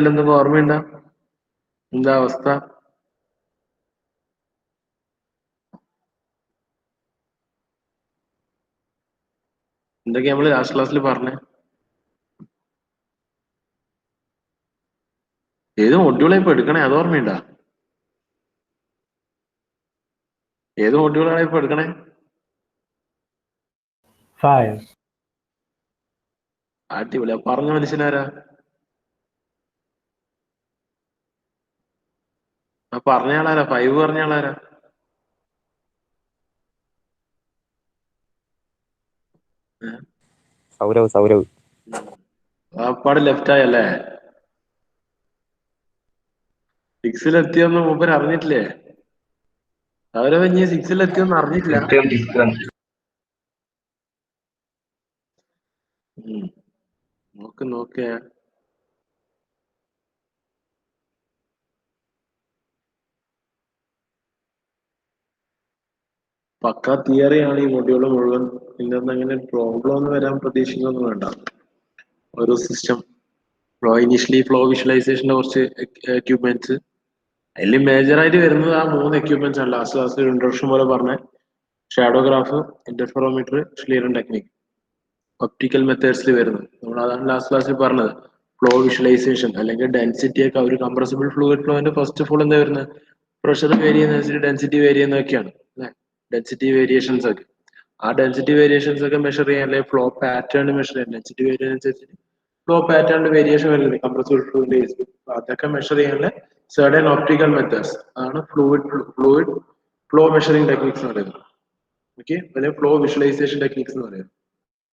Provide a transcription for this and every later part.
എന്തെങ്കിലും ഓർമ്മയുണ്ടോ? എന്താ അവസ്ഥ? എന്തൊക്കെയാ നമ്മള് ലാസ്റ്റ് ക്ലാസ്സിൽ പറഞ്ഞേ? ഏത് മൊഡ്യൂളാ ഇപ്പൊ എടുക്കണേ? അത് ഓർമ്മയുണ്ടോ? ഏത് മൊഡ്യൂളാണ് ഇപ്പൊ എടുക്കണേ? 5. അടിപൊളി. പറഞ്ഞ മനുഷ്യനാരാ? ആ പറഞ്ഞയാളാരാ? 5 പറഞ്ഞയാളാരാ? സൗരവ്. അപ്പാട് ലെഫ്റ്റ് ആയല്ലേ? 6 എത്തിയൊന്നും മൂപ്പര് അറിഞ്ഞിട്ടില്ലേ? അവരെ ഇനി 6 എത്തിയൊന്നും അറിഞ്ഞിട്ടില്ല. നോക്കേ. പക്കാ തിയറിയാണ് ഈ മൊഡ്യൂള് മുഴുവൻ. പിന്നെ അങ്ങനെ പ്രോബ്ലം ഒന്നും വരാൻ പ്രതീക്ഷിക്കൊന്നും വേണ്ട. ഒരു സിസ്റ്റം ഇനീഷ്യലി ഫ്ലോ വിഷ്വലൈസേഷന്റെ കുറച്ച് എക്യുപ്മെന്റ്സ്, അതിൽ മേജറായിട്ട് വരുന്നത് ആ 3 എക്യുപ്മെന്റ്സ് ആണ്. ലാസ്റ്റ് ക്ലാസ്സിൽ ഇൻട്രൊഡക്ഷൻ പോലെ പറഞ്ഞ ഷാഡോഗ്രാഫ്, ഇന്റർഫെറോമീറ്റർ, ഷ്ലീറൻ ടെക്നിക്, ഒപ്റ്റിക്കൽ മെത്തേഡ്സിൽ വരുന്നത്. നമ്മൾ അതാണ് ലാസ്റ്റ് ക്ലാസ്സിൽ പറഞ്ഞത്. ഫ്ലോ വിഷ്വലൈസേഷൻ അല്ലെങ്കിൽ ഡെൻസിറ്റി ഒക്കെ ഒരു കംപ്രസിബിൾ ഫ്ലൂയിഡ് ഫ്ലോന്റെ ഫസ്റ്റ് ഓഫ് ഓൾ എന്താ വരുന്നത്? പ്രഷർ വേരി ചെയ്യുന്നതനുസരിച്ച് ഡെൻസിറ്റി വേരി ചെയ്യുന്നതൊക്കെയാണ് അല്ലെ? ഡെൻസിറ്റി വേരിയേഷൻസ് ഒക്കെ. ആ ഡെൻസിറ്റി വേരിയേഷൻസ് ഒക്കെ മെഷർ ചെയ്യാൻ, അല്ലെങ്കിൽ ഫ്ലോ പാറ്റേൺ മെഷർ ചെയ്യാൻ, ഡെൻസിറ്റി വേരിയൻ അനുസരിച്ച് ഫ്ലോ പാറ്റേണിന്റെ വേരിയേഷൻ വരുന്നത് കംപ്രസിബിൾ ഫ്ലൂയിഡ്. അതൊക്കെ മെഷർ ചെയ്യാനുള്ള സർട്ടൻ ഓപ്റ്റിക്കൽ മെത്തേഡ്സ് ആണ് ഫ്ലൂയിഡ് ഫ്ലോ മെഷറിംഗ് ടെക്നിക്സ് എന്ന് പറയുന്നത്. ഓക്കെ, അല്ലെങ്കിൽ ഫ്ലോ വിഷ്വലൈസേഷൻ ടെക്നിക്സ് എന്ന് പറയുന്നത്.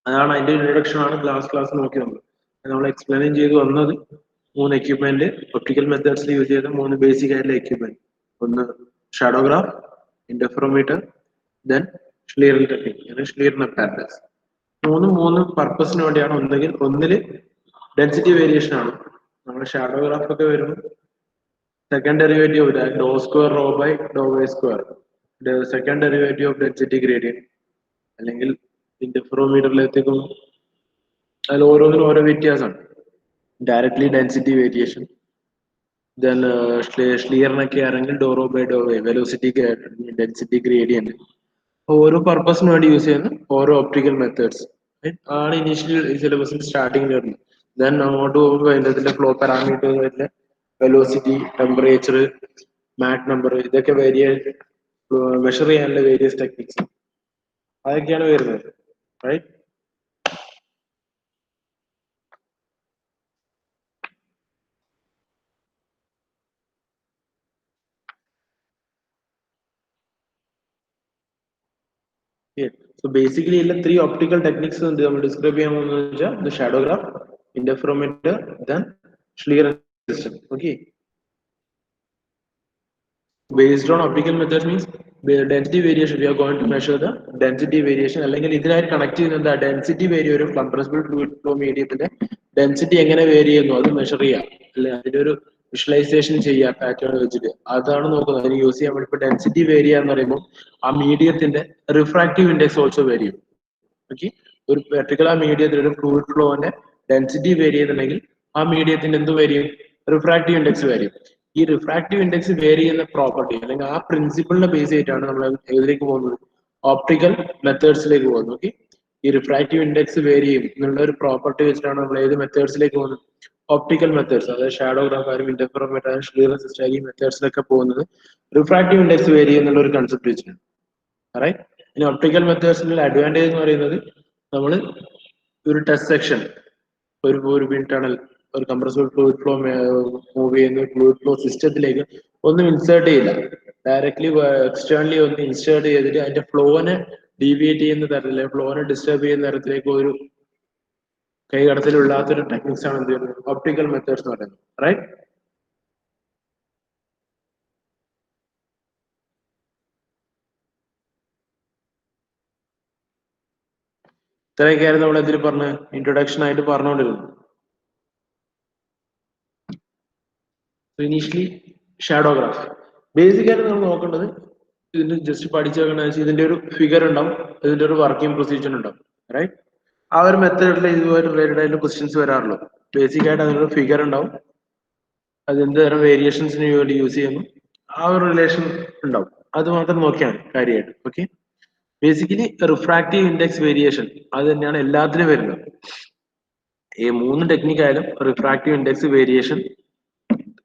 അതാണ് അതിന്റെ ഇൻട്രൊഡക്ഷൻ ആണ് ക്ലാസ് നോക്കി നമ്മൾ എക്സ്പ്ലെയിൻ ചെയ്ത് വന്നത്. 3 എക്യുപ്മെന്റ്, ഒപ്റ്റിക്കൽ മെത്തേഡ്സിൽ യൂസ് ചെയ്ത 3 ബേസിക് ആയിട്ടുള്ള എക്യുപ്മെന്റ്. ഒന്ന് shadowgraph, interferometer, then schlieren technique, schlieren apparatus. മൂന്ന് പർപ്പസിന് വേണ്ടിയാണ്. ഒന്നില് ഡെൻസിറ്റി വേരിയേഷൻ ആണ്. നമ്മുടെ ഷാഡോഗ്രാഫ് ഒക്കെ വരുന്നത് second derivative do square rho by do y square, second derivative of density gradient. അല്ലെങ്കിൽ ഇന്റർഫെറോമീറ്ററിലെത്തിക്കും അതിൽ ഓരോന്നിനും ഓരോ വ്യത്യാസമാണ്. ഡയറക്ട്ലി ഡെൻസിറ്റി വേരിയേഷൻ, ദെൻ ഷ്ലീറിനൊക്കെ ആണെങ്കിൽ do rho by do y, velocity density gradient. ഓരോ പർപ്പസിന് വേണ്ടി യൂസ് ചെയ്യുന്ന ഓരോ ഒപ്റ്റിക്കൽ മെത്തേഡ്സ് ആണ് ഇനീഷ്യലി സിലബസിൽ സ്റ്റാർട്ടിങ്ങിൽ വരുന്നത്. ദെൻ അങ്ങോട്ട് പോകുമ്പോൾ അതിന്റെ ഫ്ലോ പാരാമീറ്റേഴ്സിന്റെ വെലോസിറ്റി, ടെമ്പറേച്ചർ, മാക് നമ്പർ, ഇതൊക്കെ മെഷർ ചെയ്യാനുള്ള വേരിയസ് ടെക്നിക്സ് അതൊക്കെയാണ് വരുന്നത്. റൈറ്റ്? So basically ഇല്ല 3 optical techniques ഉണ്ട് നമ്മൾ ഡിസ്ക്രൈബ് ചെയ്യാൻ പോകുന്നത് വെച്ചാൽ the shadowgraph, interferometer, then Schlieren system. Okay, based on optical methods means the density variation, we are going to measure the density variation. അല്ലെങ്കിൽ ഇതിനായിട്ട് കണക്ട് ചെയ്യുന്നത് ഡെൻസിറ്റി വേരി, ഒരു കംപ്രസിബിൾ ഫ്ലൂയിഡ് ഫ്ലോ മീഡിയത്തിന്റെ ഡെൻസിറ്റി എങ്ങനെ vary ചെയ്യുന്നു അത് measure ചെയ്യാം, അല്ലെ അതിന്റെ ഒരു വിഷ്വലൈസേഷൻ ചെയ്യാം പാറ്റേൺ വെച്ചിട്ട്. അതാണ് നോക്കുന്നത്. അതിന് യൂസ് ചെയ്യാൻ വേണ്ടി ഇപ്പൊ ഡെൻസിറ്റി വേരി എന്ന് പറയുമ്പോൾ ആ മീഡിയത്തിന്റെ റിഫ്രാക്റ്റീവ് ഇൻഡെക്സ് ഓൾസോ വേരി ചെയ്യും. ഓക്കെ, ഒരു പെർട്ടിക്കുലർ മീഡിയത്തിൽ ഒരു ഫ്ലൂയിഡ് ഫ്ലോന്റെ ഡെൻസിറ്റി വേരി ചെയ്യുന്നുണ്ടെങ്കിൽ ആ മീഡിയത്തിന്റെ എന്ത് വേരി ചെയ്യും? റിഫ്രാക്റ്റീവ് ഇൻഡെക്സ് വേരി ചെയ്യും. ഈ റിഫ്രാക്റ്റീവ് ഇൻഡെക്സ് വേരി ചെയ്യുന്ന പ്രോപ്പർട്ടി അല്ലെങ്കിൽ ആ പ്രിൻസിപ്പിളിനെ ബേസ് ചെയ്തിട്ടാണ് നമ്മൾ ഏതിലേക്ക് പോകുന്നത്? ഓപ്റ്റിക്കൽ മെത്തേഡ്സിലേക്ക് പോകുന്നത്. ഓക്കെ, ഈ റിഫ്രാക്റ്റീവ് ഇൻഡെക്സ് വേരി ചെയ്യും എന്നുള്ള ഒരു പ്രോപ്പർട്ടി വെച്ചിട്ടാണ് നമ്മൾ ഏത് മെത്തേഡ്സിലേക്ക് പോകുന്നത്? ഒപ്റ്റിക്കൽ മെത്തേഡ്സ്, അതായത് ഷാഡോഗ്രാഫ് ആയാലും ഇന്റർഫെറോമീറ്റർ ആയാലും ഷ്ലീറൻ സിസ്റ്റം, ഈ മെത്തേഡ്സിലൊക്കെ പോകുന്നത് റിഫ്രാക്റ്റീവ് ഇൻഡെക്സ് വേരി ചെയ്യുന്നുള്ള ഒരു കൺസെപ്റ്റ് വെച്ചിട്ടാണ്. റൈറ്റ്? ഇനി ഒപ്റ്റിക്കൽ മെത്തേഡ്സിന്റെ അഡ്വാൻറ്റേജ് എന്ന് പറയുന്നത് നമ്മൾ ഒരു ടെസ്റ്റ് സെക്ഷൻ, ഒരു ടണൽ, ഒരു കംപ്രസിബിൾ ഫ്ലൂയിഡ് ഫ്ലോ മൂവ് ചെയ്യുന്ന ഫ്ലൂയിഡ് ഫ്ലോ സിസ്റ്റത്തിലേക്ക് ഒന്നും ഇൻസേർട്ട് ചെയ്യില്ല. ഡയറക്ട്ലി എക്സ്റ്റേണലി ഒന്ന് ഇൻസേർട്ട് ചെയ്തിട്ട് അതിന്റെ ഫ്ലോനെ ഡീവിയേറ്റ് ചെയ്യുന്ന തരത്തില്, ഫ്ലോനെ ഡിസ്റ്റർബ് ചെയ്യുന്ന തരത്തിലേക്ക് ഒരു കൈകടത്തലില്ലാത്തൊരു ടെക്നിക്സ് ആണ് എന്ത് ചെയ്യുന്നത്? ഒപ്റ്റിക്കൽ മെത്തേഡ്സ് എന്ന് പറയുന്നത്. റൈറ്റ്? ഇത്രയൊക്കെയായിരുന്നു നമ്മൾ ഇതിൽ പറഞ്ഞ ഇൻട്രൊഡക്ഷൻ ആയിട്ട് പറഞ്ഞുകൊണ്ടിരുന്നത്. ഇനീഷ്യലി ഷാഡോഗ്രാഫ് ബേസിക് ആയിട്ട് നമ്മൾ നോക്കേണ്ടത്, ഇതിന് ജസ്റ്റ് പഠിച്ചു വെക്കണമെന്ന് വെച്ചാൽ ഇതിന്റെ ഒരു ഫിഗർ ഉണ്ടാവും, ഇതിന്റെ ഒരു വർക്കിംഗ് പ്രൊസീജിയർ ഉണ്ടാവും. റൈറ്റ്? ആ ഒരു മെത്തേഡിൽ ഇതുമായിട്ട് റിലേറ്റഡ് ആയിട്ട് ക്വസ്റ്റ്യൻസ് വരാറുള്ളൂ. ബേസിക് ആയിട്ട് അതിനൊരു ഫിഗർ ഉണ്ടാവും, അത് എന്ത് തരം വേരിയേഷൻസിന് വേണ്ടി യൂസ് ചെയ്യുന്നു, ആ ഒരു റിലേഷൻ ഉണ്ടാവും. അത് മാത്രം നോക്കിയാൽ മതി കാര്യമായിട്ട്. Okay, basically refractive index variation അത് തന്നെയാണ് എല്ലാത്തിലും വരുന്നത്. ഈ 3 ടെക്നിക്കായാലും refractive index variation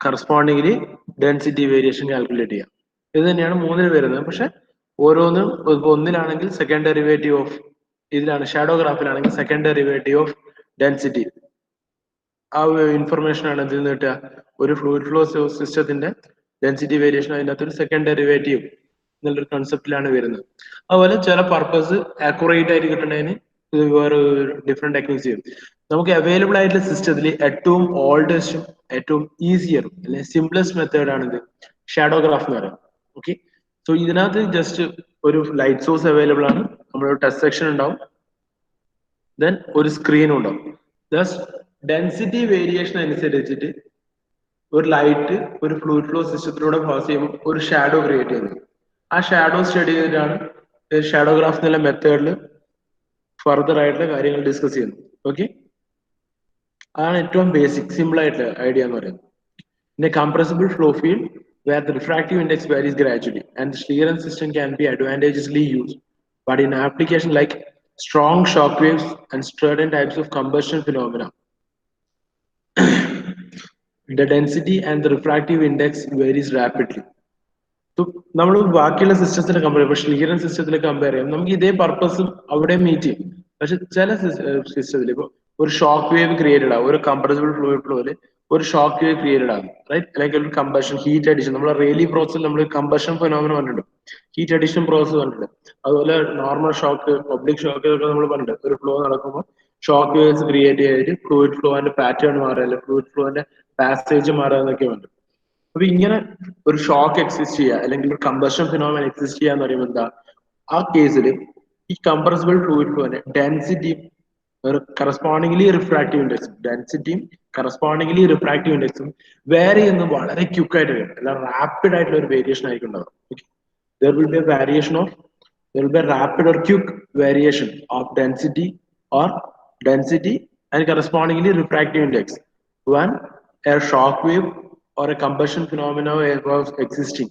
correspondingly density variation calculate ചെയ്യാം. ഇത് തന്നെയാണ് 3 വരുന്നത്. പക്ഷെ ഓരോന്നും ഒന്നിലാണെങ്കിൽ സെക്കൻഡ് ഡെറിവേറ്റീവ് ഓഫ്, ഇതിലാണ് ഷാഡോ ഗ്രാഫിലാണെങ്കിൽ സെക്കൻഡ് ഡെറിവേറ്റീവ് ഓഫ് ഡെൻസിറ്റി, ആ ഇൻഫർമേഷൻ ആണ് ഇതിൽ നിന്ന് കിട്ടുക. ഒരു ഫ്ലൂയിഡ് ഫ്ലോ സിസ്റ്റത്തിന്റെ ഡെൻസിറ്റി വേരിയേഷൻ അതിൻ്റെ അകത്തൊരു സെക്കൻഡ് ഡെറിവേറ്റീവ് എന്നുള്ളൊരു കൺസെപ്റ്റിലാണ് വരുന്നത്. അതുപോലെ ചില പർപ്പസ് ആക്യുറേറ്റ് ആയിട്ട് കിട്ടണതിന് ഇത് വേറെ ഡിഫറെന്റ് ടെക്നിക്സ് ചെയ്യും. നമുക്ക് അവൈലബിൾ ആയിട്ടുള്ള സിസ്റ്റത്തിൽ ഏറ്റവും ഓൾഡസ്റ്റും ഏറ്റവും ഈസിയറും അല്ലെ സിംപ്ലസ്റ്റ് മെത്തേഡ് ആണ് ഇത് ഷാഡോ ഗ്രാഫ് എന്ന് പറയുന്നത്. ഓക്കെ, സോ ഇതിനകത്ത് ജസ്റ്റ് ഒരു ലൈറ്റ് സോഴ്സ് അവൈലബിൾ ആണ്, നമ്മളൊരു ടച്ച് സെക്ഷൻ ഉണ്ടാവും, ദെൻ ഒരു സ്ക്രീനും ഉണ്ടാവും. ജസ്റ്റ് ഡെൻസിറ്റി വേരിയേഷൻ അനുസരിച്ചിട്ട് ഒരു ലൈറ്റ് ഒരു ഫ്ലൂയിഡ് ഫ്ലോ സിസ്റ്റത്തിലൂടെ പാസ് ചെയ്യുമ്പോൾ ഒരു ഷാഡോ ക്രിയേറ്റ് ചെയ്യുന്നത്. ആ ഷാഡോ സ്റ്റഡി ചെയ്തിട്ടാണ് ഷാഡോ ഗ്രാഫ് എന്നുള്ള മെത്തേഡിൽ ഫർദർ ആയിട്ടുള്ള കാര്യങ്ങൾ ഡിസ്കസ് ചെയ്യുന്നത്. ഓക്കെ, അതാണ് ഏറ്റവും ബേസിക് സിമ്പിൾ ആയിട്ടുള്ള ഐഡിയ എന്ന് പറയുന്നത്. In a compressible flow field where the refractive index varies gradually and the Schlieren system can be advantageously used, but in application like strong shock waves and certain types of combustion phenomena, the density and the refractive index varies rapidly. So നമ്മൾ ബാക്കിയുള്ള സിസ്റ്റത്തിനെ compare ചെയ്യുമ്പോൾ schlieren സിസ്റ്റത്തിൽ compare ചെയ്യാം, നമുക്ക് ഇതേ പർപ്പസും അവിടെ meet ചെയ്യും. പക്ഷെ ചില സിസ്റ്റത്തിൽ ഇപ്പോൾ ഒരു ഷോക്ക് വേവ് ക്രിയേറ്റഡ് ആവും, ഒരു കംപ്രസിബിൾ ഫ്ലൂയിഡ് ഫ്ലോയിൽ ഒരു ഷോക്ക് വേവ് ക്രിയേറ്റഡ് ആകും, റൈറ്റ്? അല്ലെങ്കിൽ ഒരു കമ്പഷൻ ഹീറ്റ് അഡിഷൻ, നമ്മൾ റെയിലി പ്രോസസ്സിൽ നമ്മൾ കമ്പഷൻ ഫെനോമിന പറഞ്ഞിട്ടുണ്ട്, ഹീറ്റ് അഡിഷൻ പ്രോസസ് പറഞ്ഞിട്ടുണ്ട്. അതുപോലെ നോർമൽ ഷോക്ക്, പബ്ലിക് ഷോക്ക് ഒക്കെ നമ്മൾ പറഞ്ഞിട്ടുണ്ട്. ഒരു ഫ്ലോ നടക്കുമ്പോൾ ഷോക്ക് വേവ്സ് ക്രിയേറ്റ് ചെയ്തിട്ട് ഫ്ലൂയിഡ് ഫ്ലോന്റെ പാറ്റേൺ മാറുക, അല്ലെങ്കിൽ ഫ്ലൂയിഡ് ഫ്ലോന്റെ പാസേജ് മാറുക എന്നൊക്കെ ഉണ്ട്. അപ്പൊ ഇങ്ങനെ ഒരു ഷോക്ക് എക്സിസ്റ്റ് ചെയ്യുക അല്ലെങ്കിൽ ഒരു കമ്പഷൻ ഫിനോമിന എക്സിസ്റ്റ് ചെയ്യുക എന്ന് പറയുമ്പോൾ എന്താ, ആ കേസിൽ ഈ കംപ്രസിബിൾ ഫ്ലൂയിഡ് ഫ്ലോനെ ഡെൻസിറ്റിയും കറസ്പോണ്ടിംഗ്ലി റിഫ്രാക്റ്റീവ് ഇൻഡെക്സും, ഡെൻസിറ്റിയും കറസ്പോണ്ടിംഗ്ലി റിഫ്രാക്റ്റീവ് ഇൻഡെക്സും വേറെ ചെയ്യുന്നത് വളരെ ക്വിക്ക് ആയിട്ട് വരും, അല്ല റാപ്പിഡ് ആയിട്ടുള്ള ഒരു വേരിയേഷൻ ആയിരിക്കും ഉണ്ടാവും. There will be a variation of, there will be a rapid or quick variation of density or density and correspondingly refractive index when a shock wave or a combustion phenomena was existing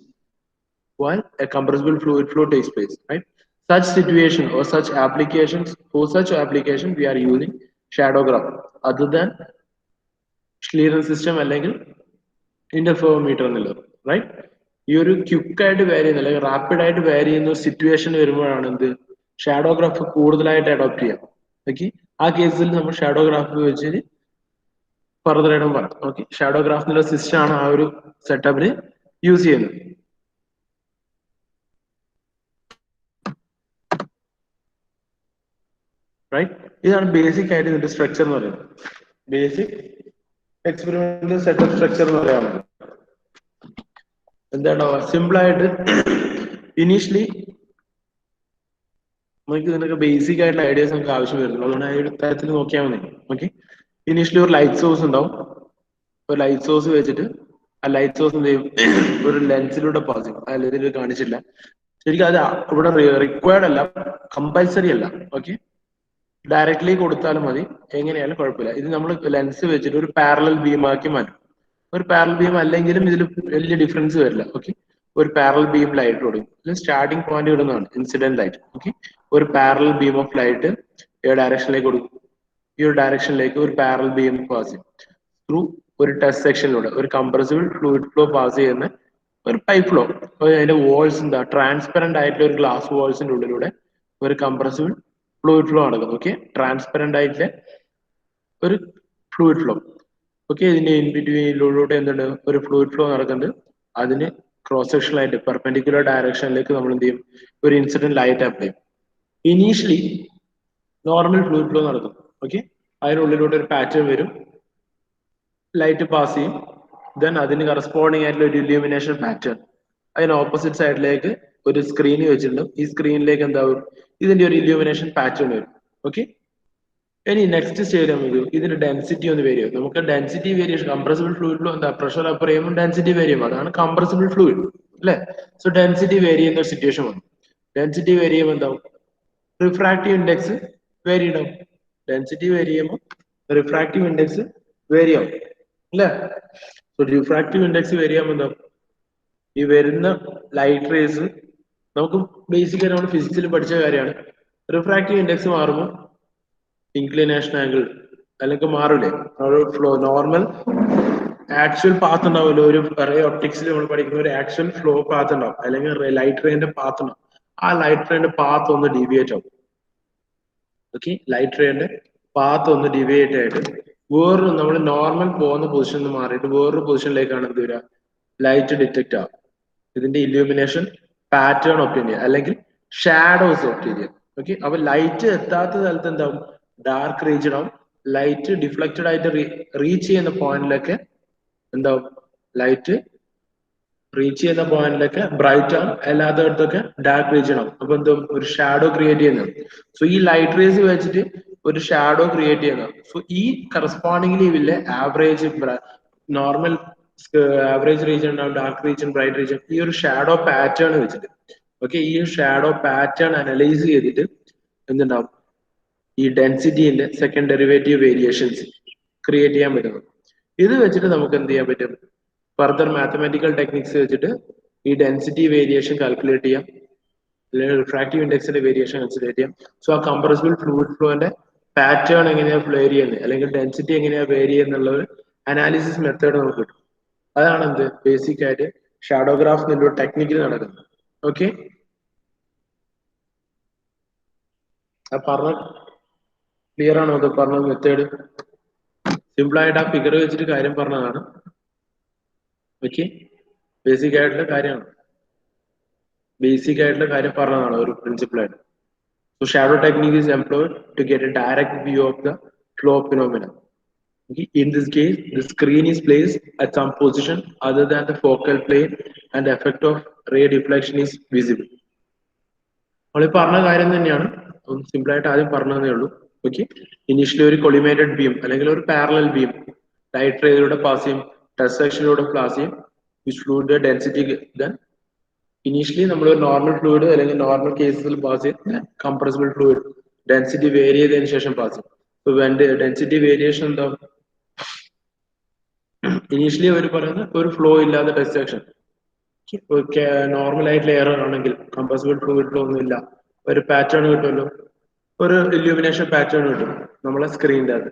while a compressible fluid flow takes place, right? Such situation or such applications, for such application we are using shadow graph other than Schlieren system അല്ലെങ്കിൽ interferometer എന്നുള്ളത്, right? ഈ ഒരു quick ആയിട്ട് വാരി ചെയ്യുന്ന അല്ലെങ്കിൽ rapid ആയിട്ട് വാരി ചെയ്യുന്ന സിറ്റുവേഷൻ വരുമ്പോഴാണ് എന്ത് ഷാഡോ ഗ്രാഫ് കൂടുതലായിട്ട് അഡോപ്റ്റ് ചെയ്യാം. ഓക്കെ, ആ കേസിൽ നമ്മൾ ഷാഡോ ഗ്രാഫ് വെച്ച് ഫർദർ ആയിട്ട് പറയാം. ഓക്കെ, ഷാഡോ ഗ്രാഫ് എന്നുള്ള സിസ്റ്റം ആണ് ആ ഒരു സെറ്റപ്പിൽ യൂസ് ചെയ്യുന്നത്. റൈറ്റ്, ഇതാണ് ബേസിക് ആയിട്ട് ഇതിന്റെ സ്ട്രക്ചർ എന്ന് പറയുന്നത്. ബേസിക് എക്സ്പെരിമെന്റൽ സെറ്റപ്പ് സ്ട്രക്ചർ എന്ന് പറയാറുണ്ട്. എന്താണോ സിമ്പിൾ ആയിട്ട് ഇനീഷ്യലി നമുക്ക് ഇതിനൊക്കെ ബേസിക് ആയിട്ടുള്ള ഐഡിയാസ് നമുക്ക് ആവശ്യം വരുന്നുള്ളൂ, അതുകൊണ്ട് ആ ഒരു തരത്തിൽ നോക്കിയാൽ മതി. ഓക്കെ, ഇനീഷ്യലി ഒരു ലൈറ്റ് സോഴ്സ് ഉണ്ടാവും, ഒരു ലൈറ്റ് സോഴ്സ് വെച്ചിട്ട് ആ ലൈറ്റ് സോഴ്സ് എന്ത് ചെയ്യും, ഒരു ലെൻസിലൂടെ പാസ് ചെയ്യും. ആ ഇതിൽ കാണിച്ചില്ല, ശരിക്കും അത് ഇവിടെ റിക്വയർഡ് അല്ല, കമ്പൽസറി അല്ല. ഓക്കെ, ഡയറക്ട്ലി കൊടുത്താലും മതി, എങ്ങനെയാലും കുഴപ്പമില്ല. ഇത് നമ്മൾ ലെൻസ് വെച്ചിട്ട് ഒരു പാരലൽ ബീം ആക്കി മാറ്റും. ഒരു പാരലൽ ബീം അല്ലെങ്കിലും ഇതിൽ വലിയ ഡിഫറൻസ് വരില്ല. ഓക്കെ, ഒരു പാരലൽ ബീം ലൈറ്റ് കൊടുക്കും, സ്റ്റാർട്ടിംഗ് പോയിന്റ് ഇടുന്നതാണ് ഇൻസിഡന്റ് ലൈറ്റ്. ഓക്കെ, ഒരു പാരലൽ ബീം ഓഫ് ലൈറ്റ് ഈ ഡയറക്ഷനിലേക്ക് കൊടുക്കും, ഈ ഒരു ഡയറക്ഷനിലേക്ക് ഒരു പാരലൽ ബീം പാസ് ചെയ്യും ത്രൂ ഒരു ടച്ച് സെക്ഷനിലൂടെ. ഒരു കംപ്രസിബിൾ ഫ്ലൂയിഡ് ഫ്ലോ പാസ് ചെയ്യുന്ന ഒരു പൈപ്പ് ഫ്ലോ, അതിന്റെ വാൾസ് എന്താ ട്രാൻസ്പെറന്റ് ആയിട്ടുള്ള ഒരു ഗ്ലാസ് വാൾസിന്റെ ഉള്ളിലൂടെ ഒരു കംപ്രസിബിൾ ഫ്ലൂയിഡ് ഫ്ലോ നടക്കുന്നു. ഓക്കെ, ട്രാൻസ്പെറന്റ് ആയിട്ടുള്ള ഒരു ഫ്ലൂയിഡ് ഫ്ലോ. ഓക്കെ, ഇതിന്റെ ഇൻ ബിറ്റ്വീനിലൂടെ എന്തുണ്ട്, ഒരു ഫ്ലൂയിഡ് ഫ്ലോ നടക്കുന്നുണ്ട്. അതിന് ക്രോസ് സെക്ഷനിലായിട്ട് പെർപെൻഡിക്കുലർ ഡയറക്ഷനിലേക്ക് നമ്മൾ എന്ത് ചെയ്യും, ഒരു ഇൻസിഡന്റ് ലൈറ്റ് അപ്ലൈ ചെയ്യും. ഇനീഷ്യലി നോർമൽ ഫ്ലൂയിഡ് ഫ്ലോ നടക്കും. ഓക്കെ, അതിനുള്ളിലൂടെ ഒരു പാറ്റേൺ വരും, ലൈറ്റ് പാസ് ചെയ്യും, ദെൻ അതിന് കറസ്പോണ്ടിങ് ആയിട്ടുള്ള ഒരു ഇല്യൂമിനേഷൻ പാറ്റേൺ അതിന് ഓപ്പോസിറ്റ് സൈഡിലേക്ക് ഒരു സ്ക്രീൻ വെച്ചിട്ടുണ്ട്. ഈ സ്ക്രീനിലേക്ക് എന്താവും, ഇതിന്റെ ഒരു ഇല്യൂമിനേഷൻ പാറ്റേൺ വരും. ഓക്കെ, ഇനി നെക്സ്റ്റ് സ്റ്റേജ് നമുക്ക് ഇതിന്റെ ഡെൻസിറ്റി ഒന്ന് വേരി ചെയ്യും. നമുക്ക് ഡെൻസിറ്റി വേരിയേഷൻ കംപ്രസിബിൾ ഫ്ലൂയിഡിലും എന്താ പ്രഷർ അപ്പർ ചെയ്യുമ്പോൾ ഡെൻസിറ്റി വേരി ചെയ്യും, അതാണ് കംപ്രസിബിൾ ഫ്ലൂയിഡ് അല്ലെ? സോ ഡെൻസിറ്റി വേരി ചെയ്യുന്ന സിറ്റുവേഷൻ വന്നു. ഡെൻസിറ്റി വേരി ചെയ്യുമ്പോൾ എന്താവും, റിഫ്രാക്റ്റീവ് ഇൻഡെക്സ് വേരി ഉണ്ടാവും. ഡെൻസിറ്റി വേരി ചെയ്യുമ്പോൾ റിഫ്രാക്റ്റീവ് ഇൻഡെക്സ് വേരി ആവും അല്ലെ? സോ റിഫ്രാക്റ്റീവ് ഇൻഡെക്സ് വേരി ചെയ്യുമ്പോൾ എന്താ ഈ വരുന്ന ലൈറ്റ് റേസ് നമുക്ക് ബേസിക്കലി നമ്മൾ ഫിസിക്സിൽ പഠിച്ച കാര്യമാണ്. റിഫ്രാക്റ്റീവ് ഇൻഡെക്സ് മാറുമ്പോൾ ഇൻക്ലിനേഷൻ ആംഗിൾ അല്ലെങ്കിൽ മാറൂലേ ഫ്ലോ നോർമൽ ആക്ച്വൽ പാത്ത് ഉണ്ടാവുമല്ലോ ഒരു റേ ഒപ്റ്റിക്സിൽ നമ്മൾ പഠിക്കുന്ന ഒരു ആക്ച്വൽ ഫ്ലോ പാത്ത് ഉണ്ടാവും അല്ലെങ്കിൽ ലൈറ്റ് റേന്റെ പാത്ത് ഉണ്ടാവും. ആ ലൈറ്റ് റേന്റെ പാത്ത് ഒന്ന് ഡീവിയേറ്റ് ആവും. ഓക്കെ, ലൈറ്റ് റേന്റെ പാത്ത് ഒന്ന് ഡീവിയേറ്റ് ആയിട്ട് വേറൊരു നമ്മൾ നോർമൽ പോകുന്ന പൊസിഷനിൽ നിന്ന് മാറിയിട്ട് വേറൊരു പൊസിഷനിലേക്കാണ് എന്ത് വരിക, ലൈറ്റ് ഡിറ്റക്ട് ആവും. ഇതിന്റെ ഇല്യൂമിനേഷൻ പാറ്റേൺ ഒപ്റ്റെയിൻ ചെയ്യുക അല്ലെങ്കിൽ ഷാഡോസ് ഒപ്റ്റെയിൻ ചെയ്യുക. ഓക്കെ, അപ്പൊ ലൈറ്റ് എത്താത്ത സ്ഥലത്ത് എന്താവും, ഡാർക്ക് റീജിയൻ ആവും. ലൈറ്റ് ഡിഫ്ലക്റ്റഡ് ആയിട്ട് റീച്ച് ചെയ്യുന്ന പോയിന്റിലൊക്കെ എന്താവും, ലൈറ്റ് റീച്ച് ചെയ്യുന്ന പോയിന്റിലൊക്കെ ബ്രൈറ്റ് ആവും, അല്ലാത്തടത്തൊക്കെ ഡാർക്ക് റീജിയൻ ആവും. അപ്പൊ എന്തോ ഒരു ഷാഡോ ക്രിയേറ്റ് ചെയ്യുന്നത്. സോ ഈ ലൈറ്റ് റേസ് വെച്ചിട്ട് ഒരു ഷാഡോ ക്രിയേറ്റ് ചെയ്യുന്നത്. സോ ഈ കറസ്പോണ്ടിംഗ്ലി ഇല്ലേ ആവറേജ് നോർമൽ ആവറേജ് റീജിയൻ ഉണ്ടാവും, ഡാർക്ക് റീജിയൻ, ബ്രൈറ്റ് റീജിയൻ, ഈ ഒരു ഷാഡോ പാറ്റേൺ വെച്ചിട്ട് ഓക്കെ, ഈ ഷാഡോ പാറ്റേൺ അനലൈസ് ചെയ്തിട്ട് എന്തുണ്ടാവും, ഈ ഡെൻസിറ്റിന്റെ സെക്കൻഡ് ഡെറിവേറ്റീവ് വേരിയേഷൻസ് ക്രിയേറ്റ് ചെയ്യാൻ പറ്റുന്നു. ഇത് വെച്ചിട്ട് നമുക്ക് എന്ത് ചെയ്യാൻ പറ്റും, ഫർദർ മാത്തമാറ്റിക്കൽ ടെക്നിക്സ് വെച്ചിട്ട് ഈ ഡെൻസിറ്റി വേരിയേഷൻ കാൽക്കുലേറ്റ് ചെയ്യാം, അല്ലെങ്കിൽ റിഫ്രാക്റ്റീവ് ഇൻഡെക്സിന്റെ വേരിയേഷൻ കൺസിഡർ ചെയ്യാം. സോ ആ കംപ്രസിബിൾ ഫ്ലൂയിഡ് ഫ്ലോന്റെ പാറ്റേൺ എങ്ങനെയാ വേരി ചെയ്യുന്നത് അല്ലെങ്കിൽ ഡെൻസിറ്റി എങ്ങനെയാ വേരി ചെയ്യുന്നുള്ള ഒരു അനാലിസിസ് മെത്തേഡ് നമുക്ക് കിട്ടും. അതാണ് എന്ത് ബേസിക് ആയിട്ട് ഷാഡോഗ്രാഫ് എന്നുള്ള ടെക്നിക്കിൽ നടക്കുന്നത്. ഓക്കെ, പറഞ്ഞ ക്ലിയർ ആണോ? അത് പറഞ്ഞ മെത്തേഡ് സിമ്പിൾ ആയിട്ട് ആ ഫിഗർ വെച്ചിട്ട് കാര്യം പറഞ്ഞതാണ്. ഓക്കെ, ബേസിക് ആയിട്ടുള്ള കാര്യമാണ്, ബേസിക് ആയിട്ടുള്ള കാര്യം പറഞ്ഞതാണ് ഒരു പ്രിൻസിപ്പിൾ ആയിട്ട്. So shadow technique is employed to get a direct view of the flow phenomena. Okay. In this case, the screen is placed at some position other than the focal plane and the effect of ray deflection is visible. നമ്മൾ പറഞ്ഞ കാര്യം തന്നെയാണ്, simple ആയിട്ട് ആദ്യം പറഞ്ഞതേ ഉള്ളൂ. Okay, initially ഒരു കൊളിമേറ്റഡ് beam അല്ലെങ്കിൽ ഒരു പാരലൽ ബീം ലൈറ്റ് റേയിലൂടെ പാസ് ചെയ്യും, ടെസ്റ്റ് സെക്ഷനിലൂടെ പാസ് ചെയ്യും, which fluid density then initially നമ്മൾ ഒരു നോർമൽ ഫ്ലൂയിഡ് അല്ലെങ്കിൽ നോർമൽ കേസസിൽ പാസ് ചെയ്യും, കംപ്രസിബിൾ ഫ്ലൂയിഡ് ഡെൻസിറ്റി വേരി ചെയ്തതിനു ശേഷം പാസ് ചെയ്യും. ഡെൻസിറ്റി വേരിയേഷൻ എന്താ, ഇനീഷ്യലി അവർ പറയുന്നത് ഒരു ഫ്ലോ ഇല്ലാതെ ടെസ്റ്റ് സെക്ഷൻ നോർമൽ ആയിട്ടുള്ള എയർ ആണെങ്കിൽ കംപ്രസിബിൾ ഫ്ലൂയിഡിലോ ഒന്നും ഇല്ല, ഒരു പാറ്റേൺ കിട്ടുമല്ലോ, ഒരു ഇല്യൂമിനേഷൻ പാറ്റേൺ കിട്ടും നമ്മളെ സ്ക്രീനിന്റെ അത്.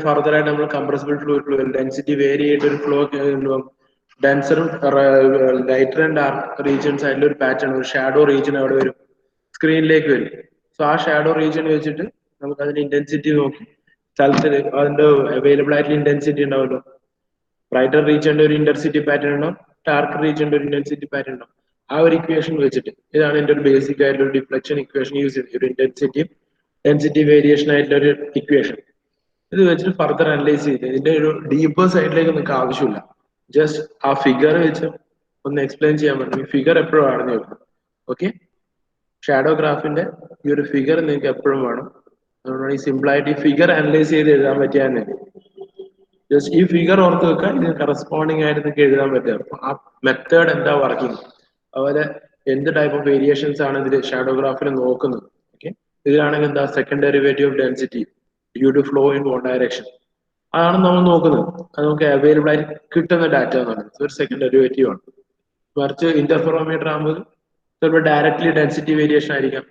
ഫർദർ ആയിട്ട് നമ്മൾ കംപ്രസിബിൾ ഫ്ലൂയിഡ് ഡെൻസിറ്റി വേരി ചെയ്തിട്ട് ഒരു ഫ്ലോ ഡെൻസറും ലൈറ്റർ ആൻഡ് ഡാർക്ക് റീജിയൻസ് ആയിട്ടുള്ള ഒരു പാറ്റേൺ, ഒരു ഷാഡോ റീജിയൻ അവിടെ വരും, സ്ക്രീനിലേക്ക് വരും. സോ ആ ഷാഡോ റീജിയൻ വെച്ചിട്ട് നമുക്ക് അതിന്റെ ഇന്റൻസിറ്റി നോക്കി സ്ഥലത്ത് അതിന്റെ അവൈലബിൾ ആയിട്ടുള്ള ഇന്റൻസിറ്റി ഉണ്ടാവുമല്ലോ, ബ്രൈറ്റർ റീജിയന്റെ ഒരു ഇന്റൻസിറ്റി പാറ്റേൺ ഉണ്ടാവും, ഡാർക്ക് റീജിയന്റെ ഒരു ഇന്റൻസിറ്റി പാറ്റേൺ ഉണ്ടാവും. ആ ഒരു ഇക്വേഷൻ വെച്ചിട്ട് ഇതാണ് എന്റെ ഒരു ബേസിക് ആയിട്ടുള്ള ഒരു ഡിഫ്ലക്ഷൻ ഇക്വേഷൻ യൂസ് ചെയ്ത് ഒരു ഇന്റൻസിറ്റിയും ഡെൻസിറ്റി വേരിയേഷൻ ആയിട്ടുള്ള ഒരു ഇക്വേഷൻ ഇത് വെച്ചിട്ട് ഫർദർ അനലൈസ് ചെയ്ത് ഇതിന്റെ ഒരു ഡീപ്പർ സൈഡിലേക്ക് നിങ്ങൾക്ക് ആവശ്യമില്ല, ജസ്റ്റ് ആ ഫിഗർ വെച്ച് ഒന്ന് എക്സ്പ്ലെയിൻ ചെയ്യാൻ പറ്റും. ഈ ഫിഗർ എപ്പോഴും അറിഞ്ഞു വെക്കും. ഓക്കെ, ഷാഡോഗ്രാഫിന്റെ ഈ ഒരു ഫിഗർ നിങ്ങൾക്ക് എപ്പോഴും വേണം. അതുകൊണ്ടാണ് ഈ സിമ്പിൾ ആയിട്ട് ഈ ഫിഗർ അനലൈസ് ചെയ്ത് എഴുതാൻ പറ്റിയാൽ ജസ്റ്റ് ഈ ഫിഗർ ഓർത്ത് വെക്കുക, ഇതിന് കറസ്പോണ്ടിങ് ആയിട്ട് നിങ്ങൾക്ക് എഴുതാൻ പറ്റുക ആ മെത്തേഡ് എന്താ വർക്കിംഗ്, അതുപോലെ എന്ത് ടൈപ്പ് ഓഫ് വേരിയേഷൻസ് ആണ് ഇതിൽ ഷാഡോഗ്രാഫിൽ നോക്കുന്നത്. ഓക്കെ, ഇതിലാണെങ്കിൽ എന്താ second derivative of density due to flow in one direction, അതാണ് നമ്മൾ നോക്കുന്നത്. അത് നമുക്ക് അവൈലബിൾ ആയി കിട്ടുന്ന ഡാറ്റ എന്ന് പറയുന്നത് ഒരു സെക്കൻഡ് ഡെറിവേറ്റീവ് ആണ്. മറിച്ച് ഇന്റർഫെറോമീറ്റർ ആകുമ്പോൾ ചിലപ്പോൾ ഡയറക്ട്ലി ഡെൻസിറ്റി വേരിയേഷൻ ആയിരിക്കാം,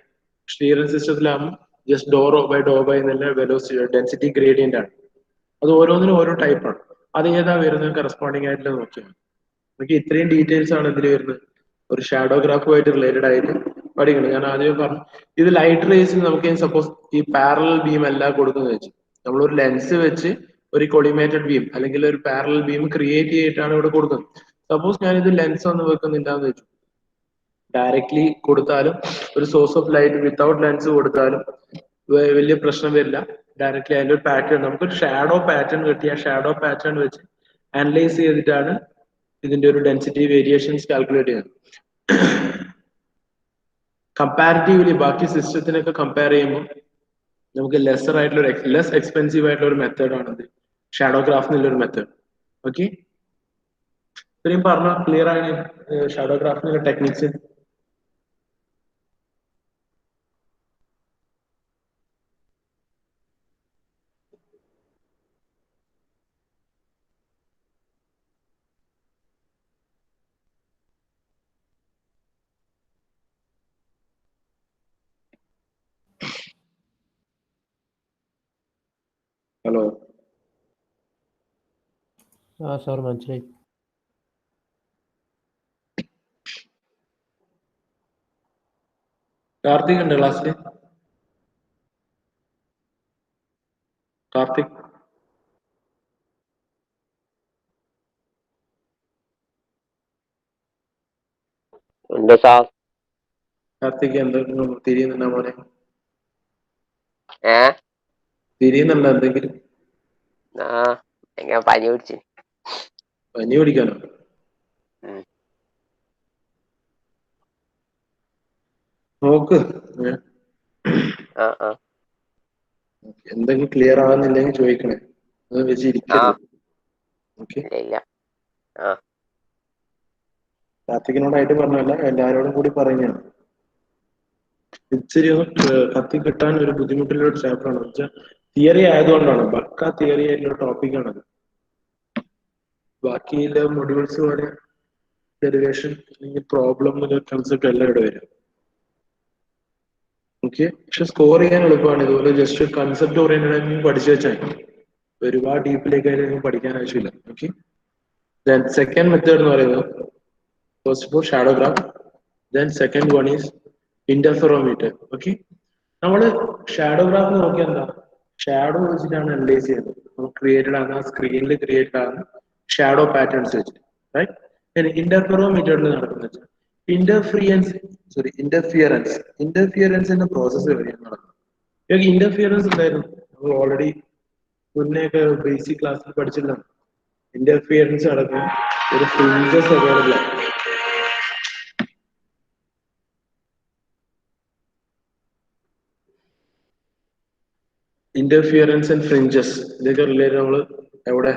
സ്റ്റീറിംഗ് സിസ്റ്റത്തിലാകുമ്പോൾ ജസ്റ്റ് ഡോ ബൈ എന്നുള്ള വെലോസിറ്റി ഡെൻസിറ്റി ഗ്രേഡിയന്റ് ആണ്. അത് ഓരോന്നിനും ഓരോ ടൈപ്പാണ്. അത് ഏതാ വരുന്നത് കറസ്പോണ്ടിങ് ആയിട്ടുള്ള നോക്കിയാൽ നമുക്ക് ഇത്രയും ഡീറ്റെയിൽസ് ആണ് ഇതിൽ വരുന്നത്. ഒരു ഷാഡോഗ്രാഫുമായിട്ട് റിലേറ്റഡ് ആയിട്ട് പഠിക്കണം. ഞാൻ ആദ്യം പറഞ്ഞു ഇത് ലൈറ്റ് റേസിൽ നമുക്ക് സപ്പോസ് ഈ പാരലൽ ബീം അല്ല കൊടുക്കുന്നത് വെച്ച് നമ്മളൊരു ലെൻസ് വെച്ച് ഒരു കൊളിമേറ്റഡ് ബീം അല്ലെങ്കിൽ ഒരു പാരലൽ ബീം ക്രിയേറ്റ് ചെയ്തിട്ടാണ് ഇവിടെ കൊടുക്കുന്നത്. സപ്പോസ് ഞാൻ ഇത് ലെൻസ് ഒന്നും വെക്കുന്നില്ല എന്ന് വെച്ചു, ഡയറക്ട്ലി കൊടുത്താലും ഒരു source of light without lens കൊടുത്താലും വലിയ പ്രശ്നം വരില്ല. ഡയറക്ട്ലി അതിന്റെ ഒരു പാറ്റേൺ നമുക്കൊരു ഷാഡോ പാറ്റേൺ കിട്ടി, ആ ഷാഡോ പാറ്റേൺ വെച്ച് അനലൈസ് ചെയ്തിട്ടാണ് ഇതിന്റെ ഒരു ഡെൻസിറ്റി വേരിയേഷൻസ് കാൽക്കുലേറ്റ് ചെയ്യുന്നത്. കമ്പാരിറ്റീവ്ലി ബാക്കി സിസ്റ്റത്തിനൊക്കെ കമ്പയർ ചെയ്യുമ്പോൾ നമുക്ക് ലെസർ ആയിട്ടുള്ള ലെസ് എക്സ്പെൻസീവ് ആയിട്ടുള്ള ഒരു മെത്തേഡ് ആണത് ഷാഡോഗ്രാഫ് എന്നുള്ളൊരു മെത്തേഡ്. ഓക്കെ, ഇത്രയും പറഞ്ഞ ക്ലിയർ ആണ് ഷാഡോഗ്രാഫിനുള്ള ടെക്നിക്സ്. ഹലോ സാർ മനസ്സിലായി. കാർത്തിക് ഉണ്ട് ക്ലാസ്സിൽ? കാർത്തിക് ഉണ്ട് സാർ. കാർത്തിക് എന്തെങ്കിലും തിരിയുന്നുണ്ടോ മോനെ? ഏ തിരിയുന്നുണ്ടോ എന്തെങ്കിലും? ഭയങ്കര പനി പിടിച്ചു. പനി പിടിക്കാനോ? നോക്ക് എന്തെങ്കിലും ക്ലിയർ ആവുന്നില്ലെങ്കിൽ ചോദിക്കണേ, അത് വെച്ചിരിക്കരുത്. ഓക്കെ, ഇല്ല. കാർത്തികിനോടായിട്ട് പറഞ്ഞല്ല, എല്ലാവരോടും കൂടി പറയുകയാണ്. ഇച്ചിരി ഒന്ന് കത്തി കിട്ടാൻ ഒരു ബുദ്ധിമുട്ടുള്ള ഒരു ചാപ്റ്ററാണ്. വെച്ചാൽ തിയറി ആയതുകൊണ്ടാണ്, പക്ക തിയറി ആയിട്ടുള്ള ടോപ്പിക്കാണത്. ബാക്കിയുള്ള മൊഡ്യൂൾസ് പോലെ ഡെറിവേഷൻ അല്ലെങ്കിൽ പ്രോബ്ലം കൺസെപ്റ്റ് എല്ലാം ഇവിടെ വരും. ഓക്കെ, പക്ഷെ സ്കോർ ചെയ്യാൻ എളുപ്പമാണ്. ഇതുപോലെ ജസ്റ്റ് കൺസെപ്റ്റ് ഓറിയന്റഡ് പഠിച്ചു വെച്ചാൽ ഒരുപാട് ഡീപ്പിലേക്കായിട്ട് പഠിക്കാൻ ആവശ്യമില്ല. ഓക്കെ, ദെൻ സെക്കൻഡ് മെത്തേഡ് എന്ന് പറയുന്നത് first of all shadowgraph, then second one is interferometer. Okay, നമ്മള് ഷാഡോഗ്രാഫ് നോക്കിയാൽ എന്താ, ഷാഡോ വെച്ചിട്ടാണ് അനലൈസ് ചെയ്യുന്നത്. നമുക്ക് ക്രിയേറ്റഡ് ആണ്, സ്ക്രീനിൽ ക്രിയേറ്റഡ് ആണ് ഷാഡോ പാറ്റേൺസ് വെച്ചിട്ട്, റൈറ്റ്. ഇന്റർഫെറോമീറ്ററിൽ നടക്കുന്നത് ഇന്റർഫിയറൻസിന്റെ പ്രോസസ് എവിടെയാണ് നടക്കുന്നത്? ഇന്റർഫിയറൻസ് എന്തായിരുന്നു? നമ്മൾ ഓൾറെഡി മുന്നേയൊക്കെ ബേസിക് ക്ലാസ്സിൽ പഠിച്ചില്ല. ഇന്റർഫിയറൻസ് നടക്കും ഒരു ഫ്രിഞ്ചസ് അവൈലബിൾ ആണ്. ഇന്റർഫിയറൻസ് ആൻഡ് ഫ്രിഞ്ചസ് ഇതൊക്കെ റിലേറ്റഡ് നമ്മൾ എവിടെ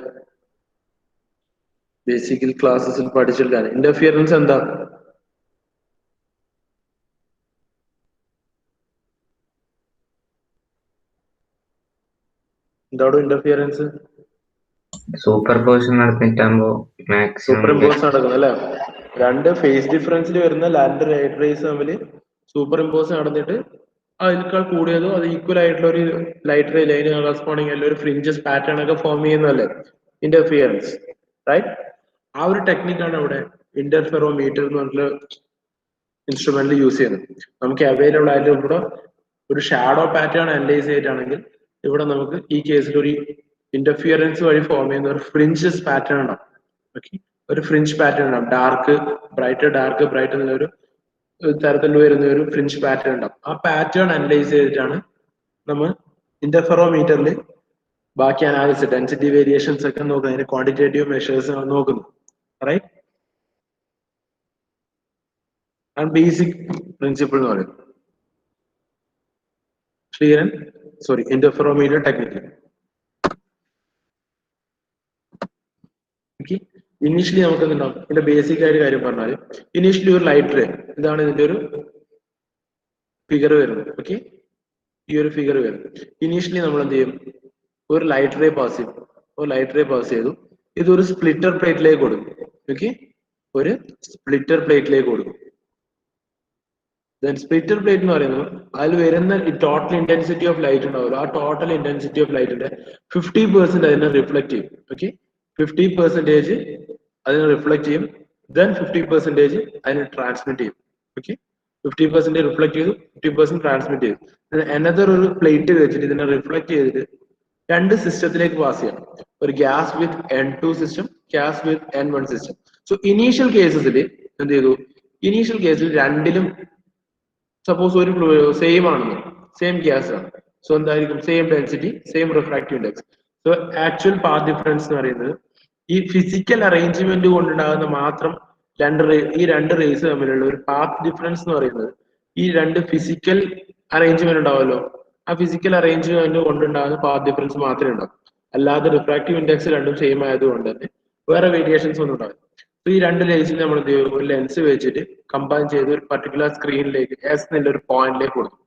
ബേസിക്കൽ ക്ലാസ്സസിൽ പഠിച്ചിട്ടാണ്. ഇന്റർഫിയറൻസ് എന്താ? എന്താണോ ഇന്റർഫിയറൻസ്? സൂപ്പർ പൊസിഷൻ നടന്നിട്ടാകുമ്പോ സൂപ്പർ ഇമ്പോസ് നടക്കുന്നത് അല്ലെ. രണ്ട് ഫേസ് ഡിഫറൻസിൽ വരുന്ന ലാൻഡ് ലൈറ്റ് റേസ് തമ്മിൽ സൂപ്പർ ഇമ്പോസ് നടന്നിട്ട് അതിനേക്കാൾ കൂടിയതോ അത് ഈക്വൽ ആയിട്ടുള്ള ഒരു ലൈറ്റ് റേ ലൈന് കറസ്പോണ്ടിങ് ആയിട്ടുള്ള ഒരു ഫ്രിഞ്ചസ് പാറ്റേൺ ഒക്കെ ഫോം ചെയ്യുന്നതല്ലേ ഇന്റർഫിയറൻസ്, റൈറ്റ്. ആ ഒരു ടെക്നിക്കാണ് ഇവിടെ ഇന്റർഫെറോമീറ്റർ എന്ന് പറഞ്ഞിട്ടുള്ള ഇൻസ്ട്രുമെന്റിൽ യൂസ് ചെയ്യുന്നത്. നമുക്ക് അവൈലബിൾ ആയിട്ട് ഇവിടെ ഒരു ഷാഡോ പാറ്റേൺ അനലൈസ് ചെയ്തിട്ടാണെങ്കിൽ ഇവിടെ നമുക്ക് ഈ കേസിൽ ഒരു ഇന്റർഫിയറൻസ് വഴി ഫോം ചെയ്യുന്ന ഒരു ഫ്രിഞ്ചസ് പാറ്റേൺ ഉണ്ടാവും. ഓക്കെ, ഒരു ഫ്രിഞ്ച് പാറ്റേൺ ഉണ്ടാവും. ഡാർക്ക് ബ്രൈറ്റ് എന്നുള്ള ഒരു തരത്തിൽ വരുന്ന ഒരു ഫ്രിഞ്ച് പാറ്റേൺ ഉണ്ടാവും. ആ പാറ്റേൺ അനലൈസ് ചെയ്തിട്ടാണ് നമ്മൾ ഇന്റർഫെറോമീറ്ററിൽ ബാക്കി അനാലിസിസ് ഡെൻസിറ്റി വേരിയേഷൻസ് ഒക്കെ നോക്കുന്നത്, അതിന്റെ ക്വാണ്ടിറ്റേറ്റീവ് മെഷേഴ്സ് നോക്കുന്നു, റൈറ്റ്. ആണ് ബേസിക് പ്രിൻസിപ്പിൾ എന്ന് പറയുന്നത്. Clear? Sorry, interferometer technique. Okay, initially നമുക്ക് എന്തുണ്ടാവും, ഇതിന്റെ ബേസിക് ആയിട്ട് കാര്യം പറഞ്ഞാൽ ഇനീഷ്യലി ഒരു ലൈറ്റ് റേ, ഇതാണ് ഇതിന്റെ ഒരു ഫിഗർ വരുന്നത്. ഓക്കെ, ഈ ഒരു ഫിഗർ വരുന്നത് ഇനീഷ്യലി നമ്മൾ എന്ത് ചെയ്യും, ഒരു ലൈറ്റ് റേ പാസ് ചെയ്തു, ഇതൊരു സ്പ്ലിറ്റർ പ്ലേറ്റിലേക്ക് കൊടുക്കും. ഓക്കെ, ഒരു സ്പ്ലിറ്റർ പ്ലേറ്റിലേക്ക് കൊടുക്കും. സ്പ്ലിറ്റർ പ്ലേറ്റ് എന്ന് പറയുന്നത് അതിൽ വരുന്ന ടോട്ടൽ ഇന്റൻസിറ്റി ഓഫ് ലൈറ്റ് ഉണ്ടാവുമല്ലോ, ആ ടോട്ടൽ ഇന്റൻസിറ്റി ഓഫ് ലൈറ്റിന്റെ 50% അതിനെ റിഫ്ലക്ട് ചെയ്യും. ഓക്കെ, 50% അതിനെ റിഫ്ലക്ട് ചെയ്യും, ദെൻ 50% അതിനെ ട്രാൻസ്മിറ്റ് ചെയ്യും. ഓക്കെ, 50% റിഫ്ലക്ട് ചെയ്തു, 50% ട്രാൻസ്മിറ്റ് ചെയ്തു. അനദർ ഒരു പ്ലേറ്റ് വെച്ചിട്ട് ഇതിനെ റിഫ്ലക്ട് ചെയ്തിട്ട് രണ്ട് സിസ്റ്റത്തിലേക്ക് പാസ് ചെയ്യാം. ഒരു ഗ്യാസ് വിത്ത് N2 സിസ്റ്റം, ഗ്യാസ് വിത്ത് N1 സിസ്റ്റം. സോ ഇനീഷ്യൽ കേസസിൽ എന്ത് ചെയ്തു, ഇനീഷ്യൽ കേസിൽ രണ്ടിലും സപ്പോസ് ഒരു സെയിം ആണെന്ന്, സെയിം ഗ്യാസ് ആണ്, സോ എന്തായിരിക്കും, same density, same refractive index. So actual path difference എന്ന് പറയുന്നത് ഈ ഫിസിക്കൽ അറേഞ്ച്മെന്റ് കൊണ്ടുണ്ടാകുന്ന മാത്രം ഈ രണ്ട് റേസ് തമ്മിലുള്ള ഒരു പാത്ത് ഡിഫറൻസ് എന്ന് പറയുന്നത് ഈ രണ്ട് ഫിസിക്കൽ അറേഞ്ച്മെന്റ് ഉണ്ടാവുമല്ലോ, ആ ഫിസിക്കൽ അറേഞ്ച്മെന്റ് കൊണ്ടുണ്ടാകുന്ന പാത്ത് ഡിഫറൻസ് മാത്രമേ ഉണ്ടാവും. അല്ലാതെ റിഫ്രാക്റ്റീവ് ഇൻഡെക്സ് രണ്ടും സെയിം ആയതുകൊണ്ട് തന്നെ വേറെ വേരിയേഷൻസ് ഒന്നും ഉണ്ടാവില്ല. ഈ രണ്ട് ലേസിൽ നമ്മൾ എന്ത് ചെയ്യും, ഒരു ലെൻസ് വെച്ചിട്ട് കമ്പൈൻ ചെയ്ത് ഒരു പർട്ടിക്കുലർ സ്ക്രീനിലേക്ക് എസ് എന്നുള്ളൊരു പോയിന്റിലേക്ക് കൊടുത്തു.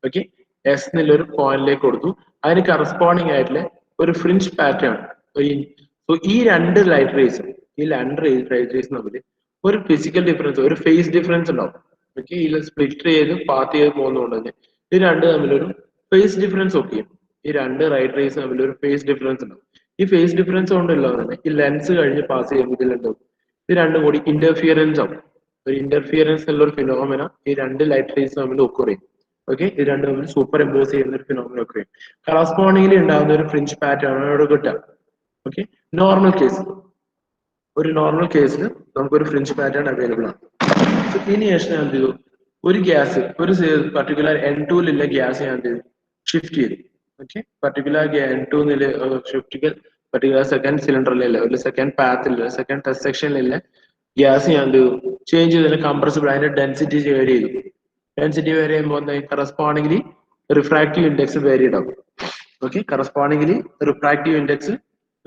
ഓക്കെ, എസ് എന്നുള്ളൊരു പോയിന്റിലേക്ക് കൊടുത്തു. അതിന് കറസ്പോണ്ടിങ് ആയിട്ടുള്ള ഒരു ഫ്രിഞ്ച് പാറ്റേൺ. ഈ രണ്ട് ലൈറ്റ് റേസ് തമ്മിൽ ഒരു ഫിസിക്കൽ ഡിഫറൻസ്, ഒരു ഫേസ് ഡിഫറൻസ് ഉണ്ടാവും. ഓക്കെ, ഈ സ്പ്ലിറ്റ് ചെയ്ത് പാത്ത് ചെയ്ത് പോകുന്നതുകൊണ്ട് തന്നെ ഇത് രണ്ട് തമ്മിലൊരു ഫേസ് ഡിഫറൻസ് ഒക്കെ ചെയ്യും. ഈ രണ്ട് റൈറ്റ് റേസ് തമ്മിൽ ഒരു ഫേസ് ഡിഫറൻസ് ഉണ്ടാവും. ഈ ഫേസ് ഡിഫറൻസ് കൊണ്ടല്ലോ തന്നെ ഈ ലെൻസ് കഴിഞ്ഞ് പാസ് ചെയ്യുമ്പോൾ ഇതിലുണ്ടാവും ഇത് രണ്ടും കൂടി ഇന്റർഫിയറൻസ് ആവും. ഒരു ഇന്റർഫിയറൻസ് എന്നുള്ള ഒരു ഫിനോമിന ഈ രണ്ട് ലൈറ്റ് റേസ് തമ്മിൽ ഒക്കർ ചെയ്യും. ഓക്കെ, ഇത് രണ്ടും തമ്മിൽ സൂപ്പർ ഇമ്പോസ് ചെയ്യുന്ന ഒരു ഫിനോമിന ഒക്കർ ചെയ്യും. കറസ്പോണ്ടിങ്ങിൽ ഉണ്ടാകുന്ന ഒരു ഫ്രിഞ്ച് പാറ്റേൺ ആണ് ഇവിടെ കിട്ടുക. ഓക്കെ, നോർമൽ കേസ് ഒരു നോർമൽ കേസിൽ നമുക്കൊരു ഫ്രിഞ്ച് പാറ്റേൺ അവൈലബിൾ ആണ്. ഇനി ശേഷം ഞാൻ എന്ത് ചെയ്തു, ഒരു ഗ്യാസ് ഒരു പർട്ടിക്കുലർ N2ലുള്ള ഗ്യാസ് ഞാൻ എന്ത് ചെയ്തു ഷിഫ്റ്റ് ചെയ്തു. Okay, particular N2 shift particular second സിലിണ്ടറിലുള്ള ഒരു സെക്കൻഡ് പാത്തിലുള്ള സെക്കൻഡ് ടെസ്റ്റ് സെക്ഷനിലുള്ള ഗ്യാസ് ഞാൻ എന്ത് ചെയ്തു ചേഞ്ച് ചെയ്തതിന് കംപ്രസിബിൾ അതിന്റെ ഡെൻസിറ്റി വേരി ചെയ്തു. ഡെൻസിറ്റി വേരി ചെയ്യുമ്പോൾ എന്താ കറസ്പോണ്ടിംഗ്ലി റിഫ്രാക്റ്റീവ് ഇൻഡെക്സ് വേരിഡ് ആവും. Okay, correspondingly refractive index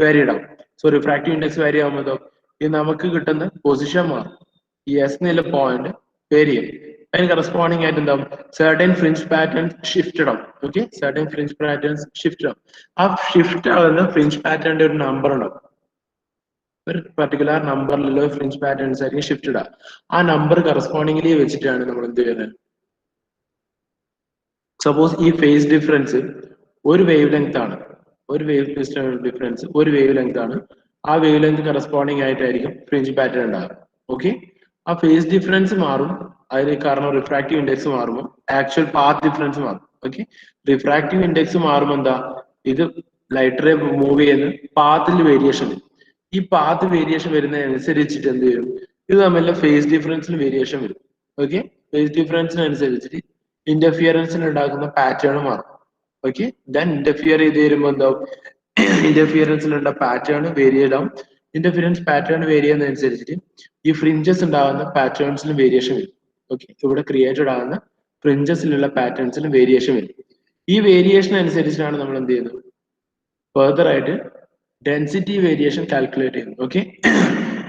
varied ആവും. സോ റിഫ്രാക്റ്റീവ് ഇൻഡെക്സ് വേരി ആകുമ്പോൾ ഈ നമുക്ക് കിട്ടുന്ന പൊസിഷൻ മാറും. ഈ S എന്നുള്ള പോയിന്റ് വേരി ചെയ്യും. അതിന് കറസ്പോണ്ടിങ് ആയിട്ട് എന്താവും സർട്ടൻ ഫ്രിഞ്ച് പാറ്റേൺസ് ഷിഫ്റ്റഡ് ആവും. Okay, certain fringe patterns shift ആവും. ആ ഷിഫ്റ്റ് ആവുന്ന ഫ്രിഞ്ച് പാറ്റേണിന്റെ ഒരു നമ്പർ ഉണ്ടാവും. ഒരു പർട്ടിക്കുലർ നമ്പറിലുള്ള ഫ്രിഞ്ച് പാറ്റേൺസ് ആയിരിക്കും ഷിഫ്റ്റഡ് ആവുക. ആ നമ്പർ കറസ്പോണ്ടിംഗ്ലി വെച്ചിട്ടാണ് നമ്മൾ എന്ത് ചെയ്യുന്നത്. സപ്പോസ് ഈ ഫേസ് ഡിഫറൻസ് ഒരു വേവ് ലെങ്ത് ആണ്, ഒരു വേവ് ഡിഫറൻസ് ഒരു വേവ് ലെങ്ത് ആണ്. ആ വേവ് ലെങ്ത് കറസ്പോണ്ടിങ് ആയിട്ടായിരിക്കും ഫ്രിഞ്ച് പാറ്റേൺ ഉണ്ടാകുക. ഓക്കെ, ആ ഫേസ് ഡിഫറൻസ് മാറും. അതിന് കാരണം റിഫ്രാക്റ്റീവ് ഇൻഡെക്സ് മാറുമ്പോൾ ആക്ച്വൽ പാത്ത് ഡിഫറൻസ് മാറും. ഓക്കെ, റിഫ്രാക്റ്റീവ് ഇൻഡെക്സ് മാറുമ്പോൾ എന്താ ഇത് ലൈറ്റ് റേ മൂവ് ചെയ്യുന്ന പാത്തിൽ വേരിയേഷൻ വരും. ഈ പാത്ത് വേരിയേഷൻ വരുന്നതനുസരിച്ചിട്ട് എന്ത് വരും, ഇത് തമ്മിലുള്ള ഫേസ് ഡിഫറൻസിന് വേരിയേഷൻ വരും. ഓക്കെ, ഫേസ് ഡിഫറൻസിനനുസരിച്ചിട്ട് ഇന്റർഫിയറൻസിന് ഉണ്ടാക്കുന്ന പാറ്റേൺ മാറും. ഓക്കെ, ദെൻ ഇന്റർഫിയർ ചെയ്ത് വരുമ്പോൾ എന്താവും ഇന്റർഫിയറൻസിലുള്ള പാറ്റേൺ വേരിയേഡ് ആവും. ഇന്റർഫിയറൻസ് പാറ്റേൺ വേരി ചെയ്യുന്നതനുസരിച്ചിട്ട് ഈ ഫ്രിഞ്ചസ് ഉണ്ടാകുന്ന പാറ്റേൺസിലും വേരിയേഷൻ വരും. ഓക്കെ, ഇവിടെ ക്രിയേറ്റഡ് ആകുന്ന ഫ്രിഞ്ചസിലുള്ള പാറ്റേൺസിലും വേരിയേഷൻ വരും. ഈ വേരിയേഷൻ അനുസരിച്ചിട്ടാണ് നമ്മൾ എന്ത് ചെയ്യുന്നത് ഫർദർ ആയിട്ട് ഡെൻസിറ്റി വേരിയേഷൻ കാൽക്കുലേറ്റ് ചെയ്യുന്നത്. ഓക്കെ,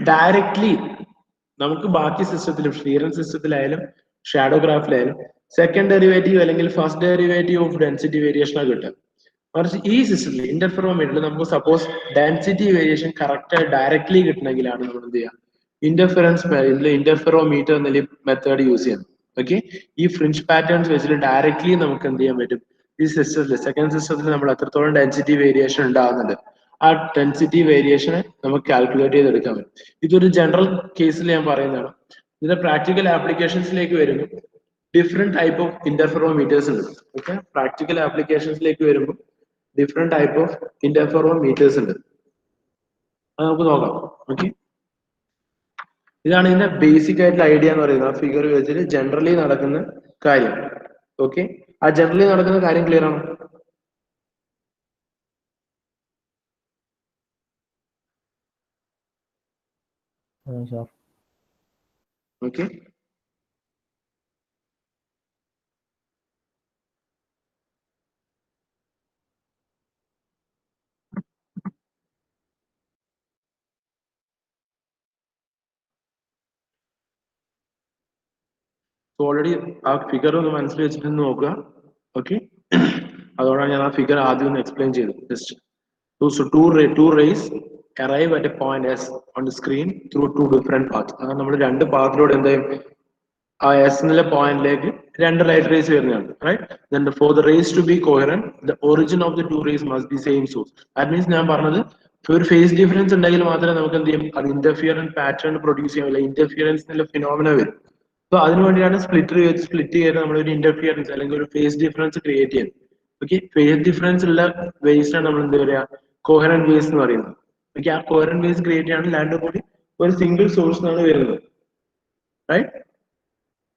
ഡയറക്ട്ലി നമുക്ക് ബാക്കി സിസ്റ്റത്തിലും ഷീറൻ സിസ്റ്റത്തിലായാലും ഷാഡോഗ്രാഫിലായാലും സെക്കൻഡ് ഡെറിവേറ്റീവ് അല്ലെങ്കിൽ first derivative of density variation ആണ് കിട്ടുക. മറിച്ച് ഈ സിസ്റ്റത്തിൽ ഇന്റർഫെറോമീറ്ററിൽ നമുക്ക് സപ്പോസ് ഡെൻസിറ്റി വേരിയേഷൻ കറക്റ്റ് ആയി ഡയറക്ട്ലി കിട്ടണമെങ്കിലാണ് നമ്മൾ എന്ത് ചെയ്യുക ഇന്റർഫെറോമീറ്റർ എന്നുള്ള മെത്തേഡ് യൂസ് ചെയ്യുന്നത്. ഓക്കെ, ഈ ഫ്രിഞ്ച് പാറ്റേൺസ് വെച്ചിട്ട് ഡയറക്ട്ലി നമുക്ക് എന്ത് ചെയ്യാൻ പറ്റും, ഈ സിസ്റ്റത്തിൽ സെക്കൻഡ് സിസ്റ്റത്തിൽ നമ്മൾ എത്രത്തോളം ഡെൻസിറ്റി വേരിയേഷൻ ഉണ്ടാകുന്നുണ്ട് ആ ഡെൻസിറ്റി വേരിയേഷനെ നമുക്ക് കാൽക്കുലേറ്റ് ചെയ്തെടുക്കാൻ പറ്റും. ഇതൊരു ജനറൽ കേസിൽ ഞാൻ പറയുന്നതാണ്. ഇതിന്റെ പ്രാക്ടിക്കൽ ആപ്ലിക്കേഷൻസിലേക്ക് വരുമ്പോൾ ഡിഫറെന്റ് ടൈപ്പ് ഓഫ് ഇന്റർഫെറോമീറ്റേഴ്സ് ഉണ്ട്. ഓക്കെ, പ്രാക്ടിക്കൽ ആപ്ലിക്കേഷൻസിലേക്ക് വരുമ്പോൾ ഡിഫറെന്റ് ടൈപ്പ് ഓഫ് ഇന്റർഫെറോമീറ്റേഴ്സ് ഉണ്ട്. അത് നമുക്ക് നോക്കാം. ഓക്കെ, ഇതാണ് ഇതിന്റെ ബേസിക് ആയിട്ടുള്ള ഐഡിയ എന്ന് പറയുന്നത്. ആ ഫിഗർ വെച്ചിട്ട് ജനറലി നടക്കുന്ന കാര്യം. ഓക്കെ, ആ ജനറലി നടക്കുന്ന കാര്യം ക്ലിയർ ആണോ? സാർ ഓക്കെ, ഓൾറെഡി ആ ഫിഗർ ഒന്ന് മനസ്സിൽ വെച്ചിട്ട് നോക്കുക. ഓക്കെ, അതോടാണ് ഞാൻ ആ ഫിഗർ ആദ്യം ഒന്ന് എക്സ്പ്ലെയിൻ ചെയ്തത്. Just two rays arrive at a point S on the screen through two different paths. അങ്ങനെ നമ്മൾ രണ്ട് പാത്തിലൂടെ എന്ത് ചെയ്യും, ആ S എന്നുള്ള പോയിന്റിലേക്ക് രണ്ട് ലൈറ്റ് റേസ് വരുന്നതാണ്. Right, then for the rays to be coherent the origin of the two rays must be same source. That means ഞാൻ പറഞ്ഞത് ഒരു ഫേസ് ഡിഫറൻസ് ഉണ്ടെങ്കിൽ മാത്രമേ നമുക്ക് എന്ത് ചെയ്യും അത് ഇന്റർഫിയറൻസ് പാറ്റേൺ പ്രൊഡ്യൂസ് ചെയ്യാൻ പറ്റില്ല. ഇന്റർഫിയറൻസ് എന്നുള്ള ഫിനോമിന വരും. സോ അതിനു വേണ്ടിയാണ് സ്പ്ലിറ്റ് ചെയ്ത് നമ്മൾ ഒരു ഇന്റർഫിയറൻസ് അല്ലെങ്കിൽ ഒരു ഫേസ് ഡിഫറൻസ് ക്രിയേറ്റ് ചെയ്യുന്നത്. ഓക്കെ, ഫേസ് ഡിഫറൻസ് ഉള്ള വേസിനാണ് നമ്മൾ എന്താ പറയുക കോഹറന്റ് വേസ് എന്ന് പറയുന്നത്. ഓക്കെ, ആ കോഹറന്റ് വേസ് ക്രിയേറ്റ് ചെയ്യാൻ രണ്ടും കൂടി ഒരു സിംഗിൾ സോഴ്സ് എന്നാണ് വരുന്നത്. Right,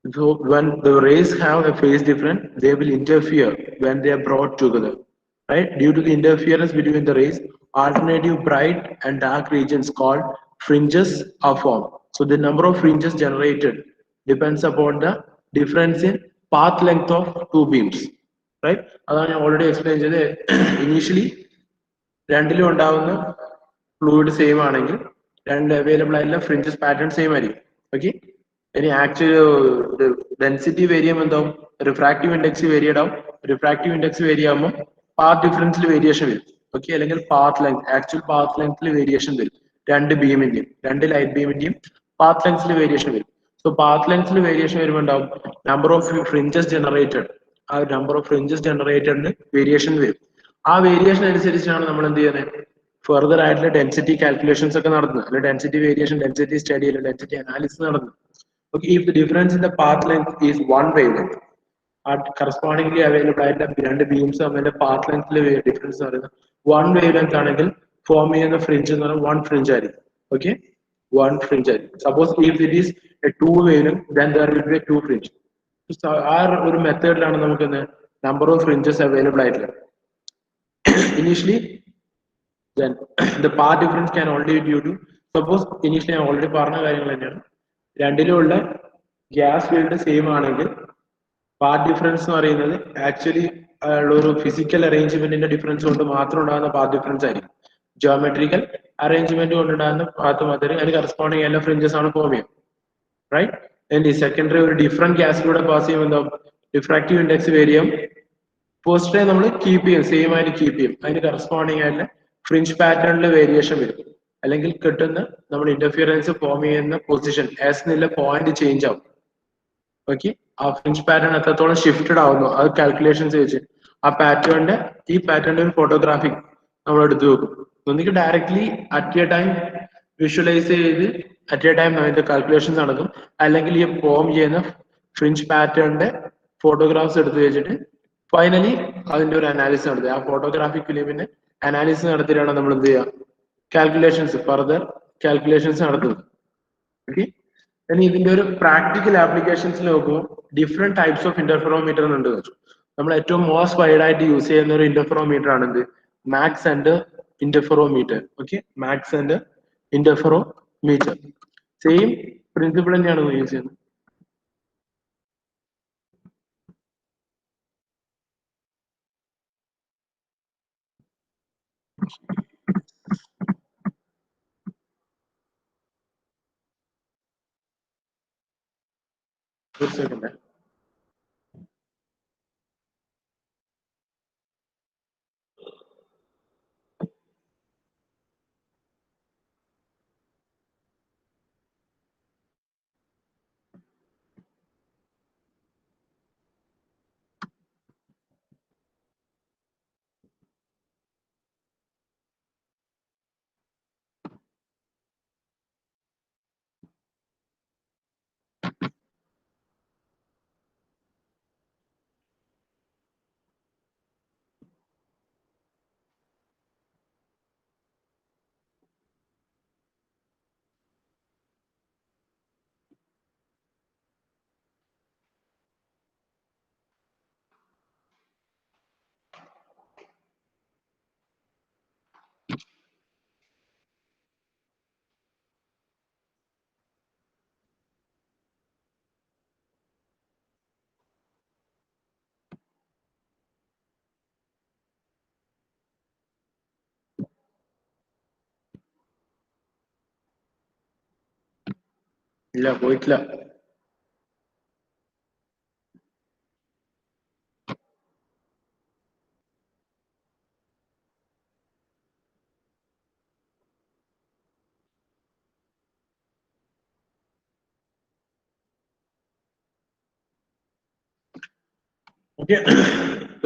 so when the rays have a phase difference they will interfere when they are brought together. Right, due to the interference between the rays alternative bright and dark regions called fringes are formed. So the number of fringes generated depends upon the difference in path length of two beams. Right, അതാണ് ഞാൻ already explain ചെയ്തത്. Initially രണ്ടിലും ഉണ്ടാവുന്ന fluid same ആണെങ്കിൽ രണ്ട് available ആയിട്ടുള്ള fringes pattern same ആയിരിക്കും. Okay, ഇനി ആക്ച്വൽ ഡെൻസിറ്റി വേരി ചെയ്യുമ്പോൾ എന്താവും റിഫ്രാക്റ്റീവ് ഇൻഡെക്സ് വേരിയഡ് ആവും. റിഫ്രാക്റ്റീവ് ഇൻഡെക്സ് വേരി ആകുമ്പോൾ പാത്ത് ഡിഫറൻസിൽ വേരിയേഷൻ വരും. ഓക്കെ, അല്ലെങ്കിൽ പാത്ത് ലെങ്ത് ആക്ച്വൽ പാത്ത് ലെങ്ത്തിൽ വേരിയേഷൻ വരും. രണ്ട് ബീമിന്റെയും രണ്ട് ലൈറ്റ് ബീമിന്റെയും പാത്ത് ലെങ്ത്തിൽ വേരിയേഷൻ വരും. സോ പാത്ത് ലെങ്ത്തിൽ വേരിയേഷൻ വരുമ്പോൾ ഉണ്ടാവും നമ്പർ ഓഫ് ഫ്രിഞ്ചസ് ജനറേറ്റഡ്. ആ നമ്പർ ഓഫ് ഫ്രിഞ്ചസ് ജനറേറ്റഡിന് വേരിയേഷൻ വരും. ആ വേരിയേഷൻ അനുസരിച്ചാണ് നമ്മൾ എന്ത് ചെയ്യുന്നത് ഫർദർ ആയിട്ടുള്ള ഡെൻസിറ്റി കാൽക്കുലേഷൻസ് ഒക്കെ നടത്തുന്നത്, അല്ലെങ്കിൽ ഡെൻസിറ്റി വേരിയേഷൻ, ഡെൻസിറ്റി സ്റ്റഡി, അല്ലെങ്കിൽ ഡെൻസിറ്റി അനാലിസിസ് നടത്തുന്നത്. Okay, if the difference in the path length is one wave length, correspondingly available ആയിട്ടുള്ള രണ്ട് ബീംസ് തമ്മിൽ പാത്ത് ലെങ്ത്തിലെ ഡിഫറൻസ് എന്ന് പറയുന്നത് വൺ വേവ് ലെങ്ത് ആണെങ്കിൽ ഫോം ചെയ്യുന്ന ഫ്രിഞ്ച് എന്ന് പറയുന്നത് വൺ ഫ്രിഞ്ച് ആയിരിക്കും. ഓക്കെ, വൺ ഫ്രിഞ്ച് ആയിരിക്കും. Suppose if it is a two wave length then there will be a two fringe. ആ ഒരു മെത്തേഡിലാണ് നമുക്ക് നമ്പർ ഓഫ് ഫ്രിഞ്ചസ് അവൈലബിൾ ആയിട്ടുള്ളത്. Initially then the path difference can only be due to, suppose initially ഞാൻ already പറഞ്ഞ കാര്യങ്ങൾ തന്നെയാണ്, രണ്ടിലുള്ള gas field same ആണെങ്കിൽ പാത്ത് ഡിഫറൻസ് എന്ന് പറയുന്നത് ആക്ച്വലി ഉള്ള ഒരു ഫിസിക്കൽ അറേഞ്ച്മെന്റിന്റെ ഡിഫറൻസ് കൊണ്ട് മാത്രം ഉണ്ടാകുന്ന പാത്ത് ഡിഫറൻസ് ആയിരിക്കും. ജിയോമെട്രിക്കൽ അറേഞ്ച്മെന്റ് കൊണ്ടുണ്ടാകുന്ന പാത്ത് മാത്രമേ അതിന് കറസ്പോണ്ടിങ് എല്ലാ ഫ്രിഞ്ചസ് ആണ് ഫോം ചെയ്യും. റൈറ്റ്, ആൻഡ് ഈ സെക്കൻഡറി ഒരു ഡിഫറെന്റ് ഗ്യാസിലൂടെ പാസ് ചെയ്യുമ്പോൾ എന്താ ഡിഫ്രാക്റ്റീവ് ഇൻഡെക്സ് വേരി ചെയ്യും. ഫസ്റ്റ് നമ്മൾ കീപ്പ് ചെയ്യും, സെയിം ആയിട്ട് കീപ്പ് ചെയ്യും, അതിന് കറസ്പോണ്ടിങ് ആയിട്ടുള്ള ഫ്രിഞ്ച് പാറ്റേണിൽ വേരിയേഷൻ വരും, അല്ലെങ്കിൽ കിട്ടുന്ന നമ്മൾ ഇന്റർഫിയറൻസ് ഫോം ചെയ്യുന്ന പൊസിഷൻ എസ് എന്നുള്ള പോയിന്റ് ചേഞ്ച് ആവും. ഓക്കെ, ആ ഫ്രിഞ്ച് പാറ്റേൺ എത്രത്തോളം ഷിഫ്റ്റഡ് ആവുന്നു അത് കാൽക്കുലേഷൻസ് വെച്ച് ആ പാറ്റേണിന്റെ ഈ പാറ്റേണിന്റെ ഒരു ഫോട്ടോഗ്രാഫി നമ്മൾ എടുത്തു വെക്കും. ഒന്നിക്ക് directly at a time visualise ചെയ്ത് അറ്റ് എ ടൈം അതിന്റെ കാൽക്കുലേഷൻസ് നടക്കും, അല്ലെങ്കിൽ ഈ ഫോം ചെയ്യുന്ന ഫ്രിഞ്ച് പാറ്റേണിന്റെ ഫോട്ടോഗ്രാഫ്സ് എടുത്തു വെച്ചിട്ട് ഫൈനലി അതിന്റെ ഒരു അനാലിസിസ് നടത്തുക. ആ ഫോട്ടോഗ്രാഫിക് ഫിലിമിന്റെ അനാലിസിസ് നടത്തിയിട്ടാണ് നമ്മൾ എന്ത് ചെയ്യുക കാൽക്കുലേഷൻസ്, ഫർദർ കാൽക്കുലേഷൻസ് നടത്തുന്നത്. ഓക്കെ, ഇനി ഇതിന്റെ ഒരു പ്രാക്ടിക്കൽ ആപ്ലിക്കേഷൻസിൽ നോക്കുമ്പോൾ ഡിഫറെന്റ് ടൈപ്സ് ഓഫ് ഇന്റർഫെറോമീറ്റർ ഉണ്ട്. നമ്മൾ ഏറ്റവും മോസ്റ്റ് വൈഡ് ആയിട്ട് യൂസ് ചെയ്യുന്ന ഒരു ഇന്റർഫെറോമീറ്റർ ആണ് എന്ത് max and interferometer. Okay, max and interferometer same principle തന്നെയാണ് യൂസ് ചെയ്യുന്നത്. തീർച്ചയായിട്ടും ഇല്ല, പോയിട്ടില്ല. ഓക്കെ,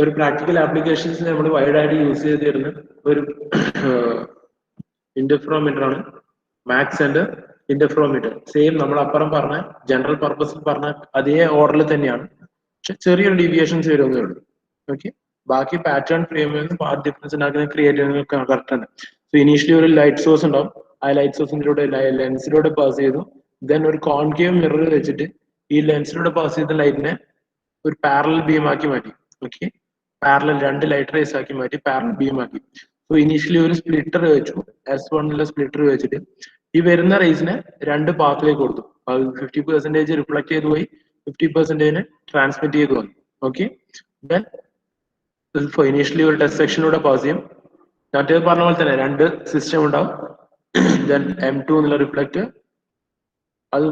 ഒരു പ്രാക്ടിക്കൽ ആപ്ലിക്കേഷൻസ് നമ്മൾ വൈഡ് ആയിട്ട് യൂസ് ചെയ്ത് തരുന്ന ഒരു ഇന്റർഫെറോമീറ്റർ ആണ് മാക്സ് ആൻഡ് ഇന്റർഫെറോമീറ്റർ. സെയിം നമ്മൾ അപ്പുറം പറഞ്ഞ ജനറൽ പർപ്പസിൽ പറഞ്ഞ അതേ ഓർഡറിൽ തന്നെയാണ്, പക്ഷെ ചെറിയൊരു ഡീവിയേഷൻസ് വരുന്നേ ഉള്ളൂ. ഓക്കെ, ബാക്കി പാറ്റേൺ ഫ്രെയിം പാത്ത് ഡിഫറൻസ് ഉണ്ടാക്കുന്ന ക്രിയേറ്റ് ചെയ്യുന്നത് കറക്റ്റ് ആണ്. സോ ഇനീഷ്യലി ഒരു ലൈറ്റ് സോഴ്സ് ഉണ്ടാവും, ആ ലൈറ്റ് സോഴ്സിലൂടെ ലെൻസിലൂടെ പാസ് ചെയ്തു, ദെൻ ഒരു കോൺകേവ് മിറർ വെച്ചിട്ട് ഈ ലെൻസിലൂടെ പാസ് ചെയ്ത ലൈറ്റിനെ ഒരു പാരലൽ ബീം ആക്കി മാറ്റി. ഓക്കെ, പാരലൽ രണ്ട് ലൈറ്റ് റേസ് ആക്കി മാറ്റി പാരലൽ ബീം ആക്കി. സോ ഇനീഷ്യലി ഒരു സ്പ്ലിറ്റർ വെച്ചു, S1 സ്പ്ലിറ്റർ വെച്ചിട്ട് ഈ വരുന്ന റേസിനെ രണ്ട് പാത്തിലേക്ക് കൊടുത്തു. അത് 50% റിഫ്ലക്ട് ചെയ്ത് പോയി, 50% ട്രാൻസ്മിറ്റ് ചെയ്ത് വന്നു. ഓക്കെ, ദെൻ ഇനീഷ്യലി ഒരു ടെസ്റ്റ് സെക്ഷനിലൂടെ പാസ് ചെയ്യും. മറ്റേത് പറഞ്ഞ പോലെ തന്നെ രണ്ട് സിസ്റ്റം ഉണ്ടാവും. ദെൻ M2 എന്നുള്ള റിഫ്ലക്ട് അത്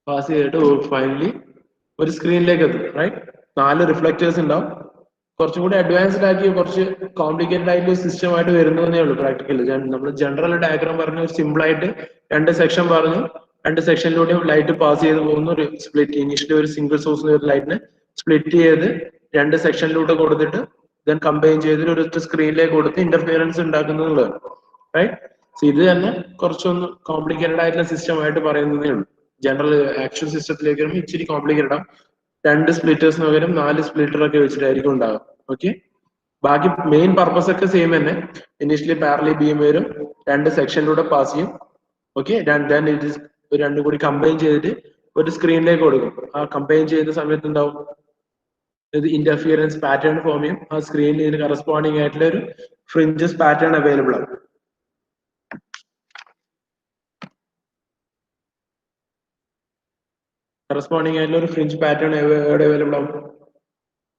പാസ് ചെയ്തിട്ട് ഫൈനലി ഒരു സ്ക്രീനിലേക്ക് എത്തും. റൈറ്റ്, 4 റിഫ്ലക്ടേഴ്സ് ഉണ്ടാവും. കുറച്ചും കൂടി അഡ്വാൻസ്ഡ് ആക്കി കുറച്ച് കോംപ്ലിക്കേറ്റഡ് ആയിട്ട് സിസ്റ്റം ആയിട്ട് വരുന്നതേ ഉള്ളൂ പ്രാക്ടിക്കൽ. നമ്മൾ ജനറൽ ഡയഗ്രാം പറഞ്ഞു, സിമ്പിൾ ആയിട്ട് രണ്ട് സെക്ഷൻ പറഞ്ഞു, രണ്ട് സെക്ഷനിലൂടെ ലൈറ്റ് പാസ് ചെയ്ത് പോകുന്ന ഒരു സ്പ്ലിറ്റ്. ഇനീഷ്യലി ഒരു സിംഗിൾ സോഴ്സിൽ ഒരു ലൈറ്റിനെ സ്പ്ലിറ്റ് ചെയ്ത് രണ്ട് സെക്ഷനിലൂടെ കൊടുത്തിട്ട് ദെൻ കമ്പൈൻ ചെയ്തിട്ട് ഒരു സ്ക്രീനിലേക്ക് കൊടുത്ത് ഇന്റർഫിയറൻസ് ഉണ്ടാക്കുന്നതാണ്. റൈറ്റ്? ഇത് തന്നെ കുറച്ചൊന്ന് കോംപ്ലിക്കേറ്റഡ് ആയിട്ടുള്ള സിസ്റ്റം ആയിട്ട് പറയുന്നതേ ഉള്ളൂ. ജനറൽ ആക്ച്വൽ സിസ്റ്റത്തിലേക്ക് വരുമ്പോൾ ഇച്ചിരി കോംപ്ലിക്കേറ്റഡ് ആവും. 2 സ്പ്ലിറ്റേഴ്സിന് പകരം 4 സ്പ്ലിറ്റർ ഒക്കെ വെച്ചിട്ടായിരിക്കും ഉണ്ടാവുക. ഓക്കെ, ബാക്കി മെയിൻ പർപ്പസ് ഒക്കെ സെയിം തന്നെ. ഇനീഷ്യലി പാരലൽ ബീം വരും, 2 സെക്ഷനിലൂടെ പാസ് ചെയ്യും. ഓക്കെ, രണ്ടും കൂടി കമ്പൈൻ ചെയ്തിട്ട് ഒരു സ്ക്രീനിലേക്ക് കൊടുക്കും. ആ കമ്പൈൻ ചെയ്യുന്ന സമയത്ത് എന്താവും, ഇത് ഇന്റർഫിയറൻസ് പാറ്റേൺ ഫോം ചെയ്യും. ആ സ്ക്രീനിൽ ഇതിന് കറസ്പോണ്ടിങ് ആയിട്ടുള്ള ഒരു ഫ്രിഞ്ചസ് പാറ്റേൺ അവൈലബിൾ ആണ്. കറസ്പോണ്ടിങ് ആയിട്ടുള്ള ഒരു ഫ്രിഞ്ച് പാറ്റേൺ എവിടെ അവൈലബിൾ ആവും?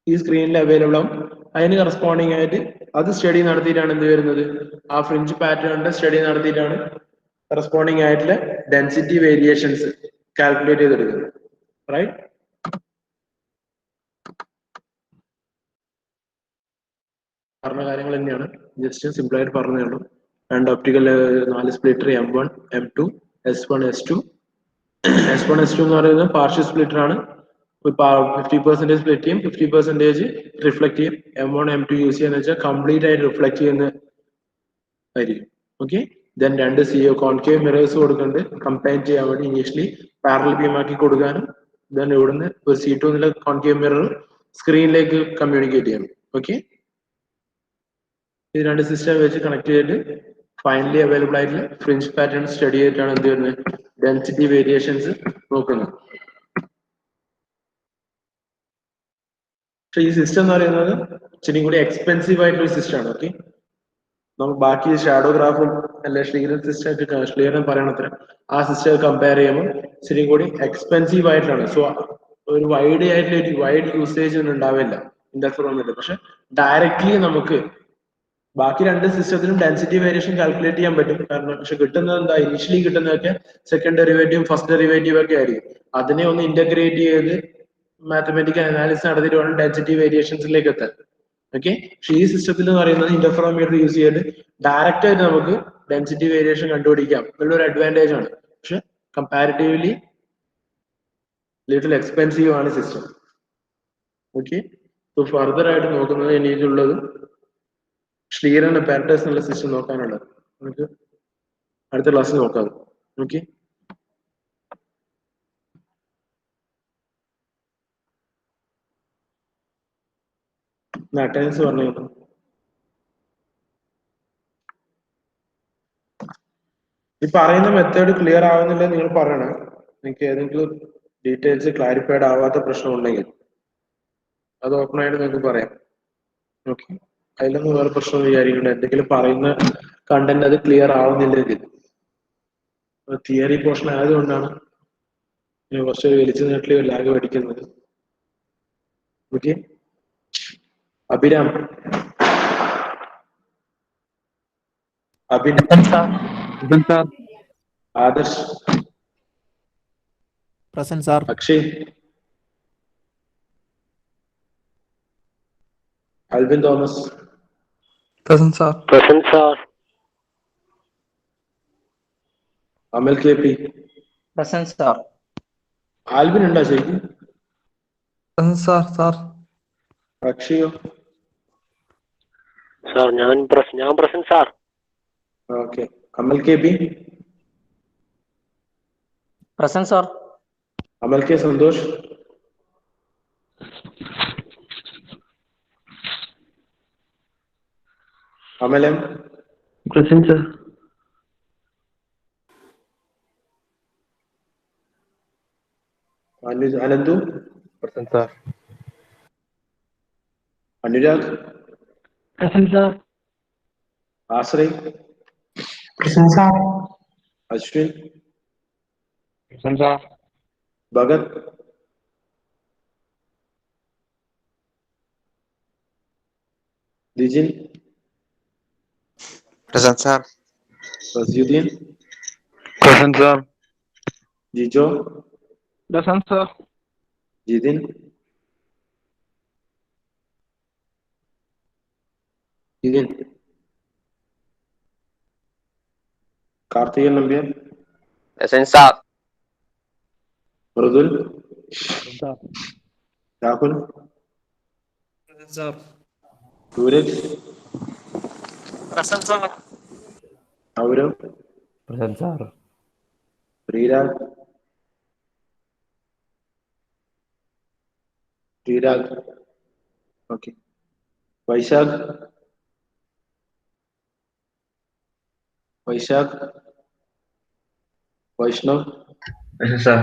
ഈ സ്ക്രീനിൽ അവൈലബിൾ ആവും. അതിന് കറസ്പോണ്ടിങ് ആയിട്ട് അത് സ്റ്റഡി നടത്തിയിട്ടാണ് എന്ത് വരുന്നത്, ആ ഫ്രിഞ്ച് പാറ്റേണിന്റെ സ്റ്റഡി നടത്തിയിട്ടാണ് കറസ്പോണ്ടിങ് ആയിട്ടുള്ള ഡെൻസിറ്റി വേരിയേഷൻസ് കാൽക്കുലേറ്റ് ചെയ്തെടുക്കുന്നത്. റൈറ്റ്? പറഞ്ഞ കാര്യങ്ങൾ തന്നെയാണ്, ജസ്റ്റ് സിമ്പിൾ ആയിട്ട് പറഞ്ഞേ ഉള്ളൂ. 2 optical 4 splitter M1 M2 S1 S2. S1 S2 എന്ന് പറയുന്നത് പാർഷ്യൽ സ്പ്ലിറ്റർ ആണ്. 50% സ്പ്ലിറ്റ് ചെയ്യും, 50% റിഫ്ലക്ട് ചെയ്യും. M1 M2 യൂസ് ചെയ്യാന്ന് വെച്ചാൽ കംപ്ലീറ്റ് ആയിട്ട് റിഫ്ലക്ട് ചെയ്യുന്ന ആയിരിക്കും. Okay, then 2 CO concave mirrors കൊടുക്കുന്നുണ്ട് കമ്പൈൻ ചെയ്യാൻ വേണ്ടി. ഇനീഷ്യലി പാരലൽ ബീം ആക്കി കൊടുക്കാനും ദെൻ ഇവിടുന്ന് ഒരു C2 എന്നുള്ള കോൺകേവ് മിറർ സ്ക്രീനിലേക്ക് കമ്മ്യൂണിക്കേറ്റ് ചെയ്യണം. ഓക്കെ, ഇത് 2 സിസ്റ്റം വെച്ച് കണക്ട് ചെയ്തിട്ട് ഫൈനലി അവൈലബിൾ ആയിട്ടുള്ള ഫ്രിഞ്ച് പാറ്റേൺ സ്റ്റഡി ചെയ്തിട്ടാണ് എന്ത് വരുന്നത്, ഡെൻസിറ്റി വേരിയേഷൻസ് നോക്കുന്നത്. പക്ഷെ ഈ സിസ്റ്റം എന്ന് പറയുന്നത് ഇച്ചിരി കൂടി എക്സ്പെൻസീവ് ആയിട്ടുള്ള സിസ്റ്റം ആണ്. ഓക്കെ, നമുക്ക് ബാക്കി ഷാഡോ ഗ്രാഫും അല്ലെ ശ്രീരൻ സിസ്റ്റം ഒക്കെ ശ്രീരൻ പറയണത്ര ആ സിസ്റ്റം കമ്പയർ ചെയ്യുമ്പോൾ ഇച്ചിരി കൂടി എക്സ്പെൻസീവ് ആയിട്ടാണ്. സോ ഒരു വൈഡ് യൂസേജ് ഒന്നും ഉണ്ടാവില്ല ഇന്റർഫെറോമീറ്റർ. പക്ഷെ ഡയറക്ട്ലി നമുക്ക് ബാക്കി 2 സിസ്റ്റത്തിലും ഡെൻസിറ്റി വേരിയേഷൻ കാൽക്കുലേറ്റ് ചെയ്യാൻ പറ്റും. കാരണം പക്ഷെ കിട്ടുന്നത് എന്താ, ഇനിഷ്യലി കിട്ടുന്നതൊക്കെ സെക്കൻഡ് ഡെറിവേറ്റീവും ഫസ്റ്റ് ഡെറിവേറ്റീവ് ഒക്കെ ആയിരിക്കും. അതിനെ ഒന്ന് ഇന്റഗ്രേറ്റ് ചെയ്ത് മാത്തമാറ്റിക്കൽ അനാലിസിസ് നടത്തിയിട്ട് വേണം ഡെൻസിറ്റി വേരിയേഷൻസിലേക്ക് എത്താൻ. ഓക്കെ, പക്ഷെ ഈ സിസ്റ്റത്തിൽ എന്ന് പറയുന്നത് ഇന്റർഫെറോമീറ്റർ യൂസ് ചെയ്ത് ഡയറക്റ്റ് ആയിട്ട് നമുക്ക് ഡെൻസിറ്റി വേരിയേഷൻ കണ്ടുപിടിക്കാം എന്നുള്ളൊരു അഡ്വാൻറ്റേജ് ആണ്. പക്ഷെ കമ്പാരിറ്റീവ്ലി ലിറ്റിൽ എക്സ്പെൻസീവ് ആണ് സിസ്റ്റം. ഓക്കെ, സോ ഫർദർ ആയിട്ട് നോക്കുന്നത് എനിക്കുള്ളത് ശ്രീരൻ പാരറ്റസ് എന്നുള്ള സിസ്റ്റം നോക്കാനുള്ളത്. നമുക്ക് അടുത്ത ക്ലാസ്സിൽ നോക്കാം. ഓക്കെ, അറ്റൻഡൻസ് പറഞ്ഞു. ഈ പറയുന്ന മെത്തേഡ് ക്ലിയർ ആവുന്നില്ല നിങ്ങൾ പറയണം. നിങ്ങൾക്ക് ഏതെങ്കിലും ഡീറ്റെയിൽസ് ക്ലാരിഫൈഡ് ആവാത്ത പ്രശ്നം ഉണ്ടെങ്കിൽ അത് ഓപ്പൺ ആയിട്ട് നിങ്ങൾക്ക് പറയാം. ഓക്കെ, അതിലൊന്നും വേറെ പ്രശ്നം വിചാരിക്കണ്ട. എന്തെങ്കിലും പറയുന്ന കണ്ടന്റ് അത് ക്ലിയർ ആവുന്നില്ലെങ്കിൽ തിയറി പോർഷൻ ആയതുകൊണ്ടാണ് കുറച്ച് വലിച്ചു നീട്ടി ലാഗ് പഠിക്കുന്നത്. Okay, Abhiram, Adarsh, present sir. Akshay, Alvin Thomas, present sir. Present sir. Amal KP, present sir. Alvin ഉണ്ടോ ശരിക്കും? Present sir. സാർ. അക്ഷയോ? സാർ ഞാൻ present sir. Okay, Amal KP, present sir. Amal K Santhosh, Amal M, present sir. Ananthu, present sir. Anurag, present sir. Ashray, present sir. Ashwin, present sir. Bhagath, Dijin, present sir. Raziuddin, present sir. Jijo, present sir. Jithin, Jithin, Karthikan Nambiar, present sir. Mridul, Rahul, Sir. Sooraj, Present, sir. Saurav, Present, sir. Sreerag, Sreerag, okay. Vaishakh, Vaishakh, Vaishnav, Present, sir.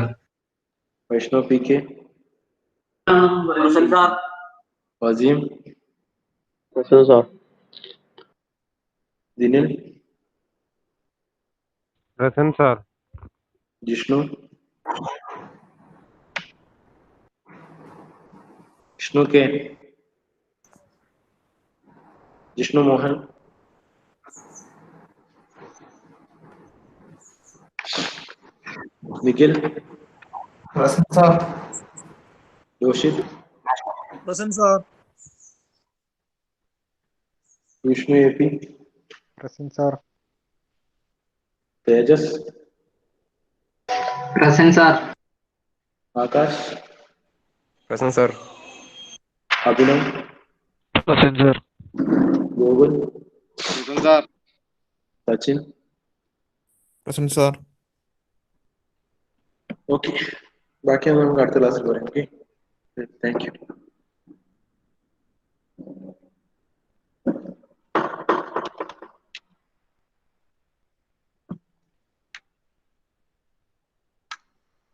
Vaishnav P K, Present, sir. Waseem, Present, sir. Dinil, Present, sir. Jishnu, Jishnu K, Jishnu Mohan, Nikhil, Present, sir. Yoshith, Present, sir. Vishnu A P, Present, sir. Tejas, Present, sir. Akash, Present, sir. Abhinav, Present, sir. Gokul, Present, sir. Sachin. Present, sir. Okay, ബാക്കി നമുക്ക് അടുത്ത ക്ലാസ്സിൽ പറയാം. Okay, thank U.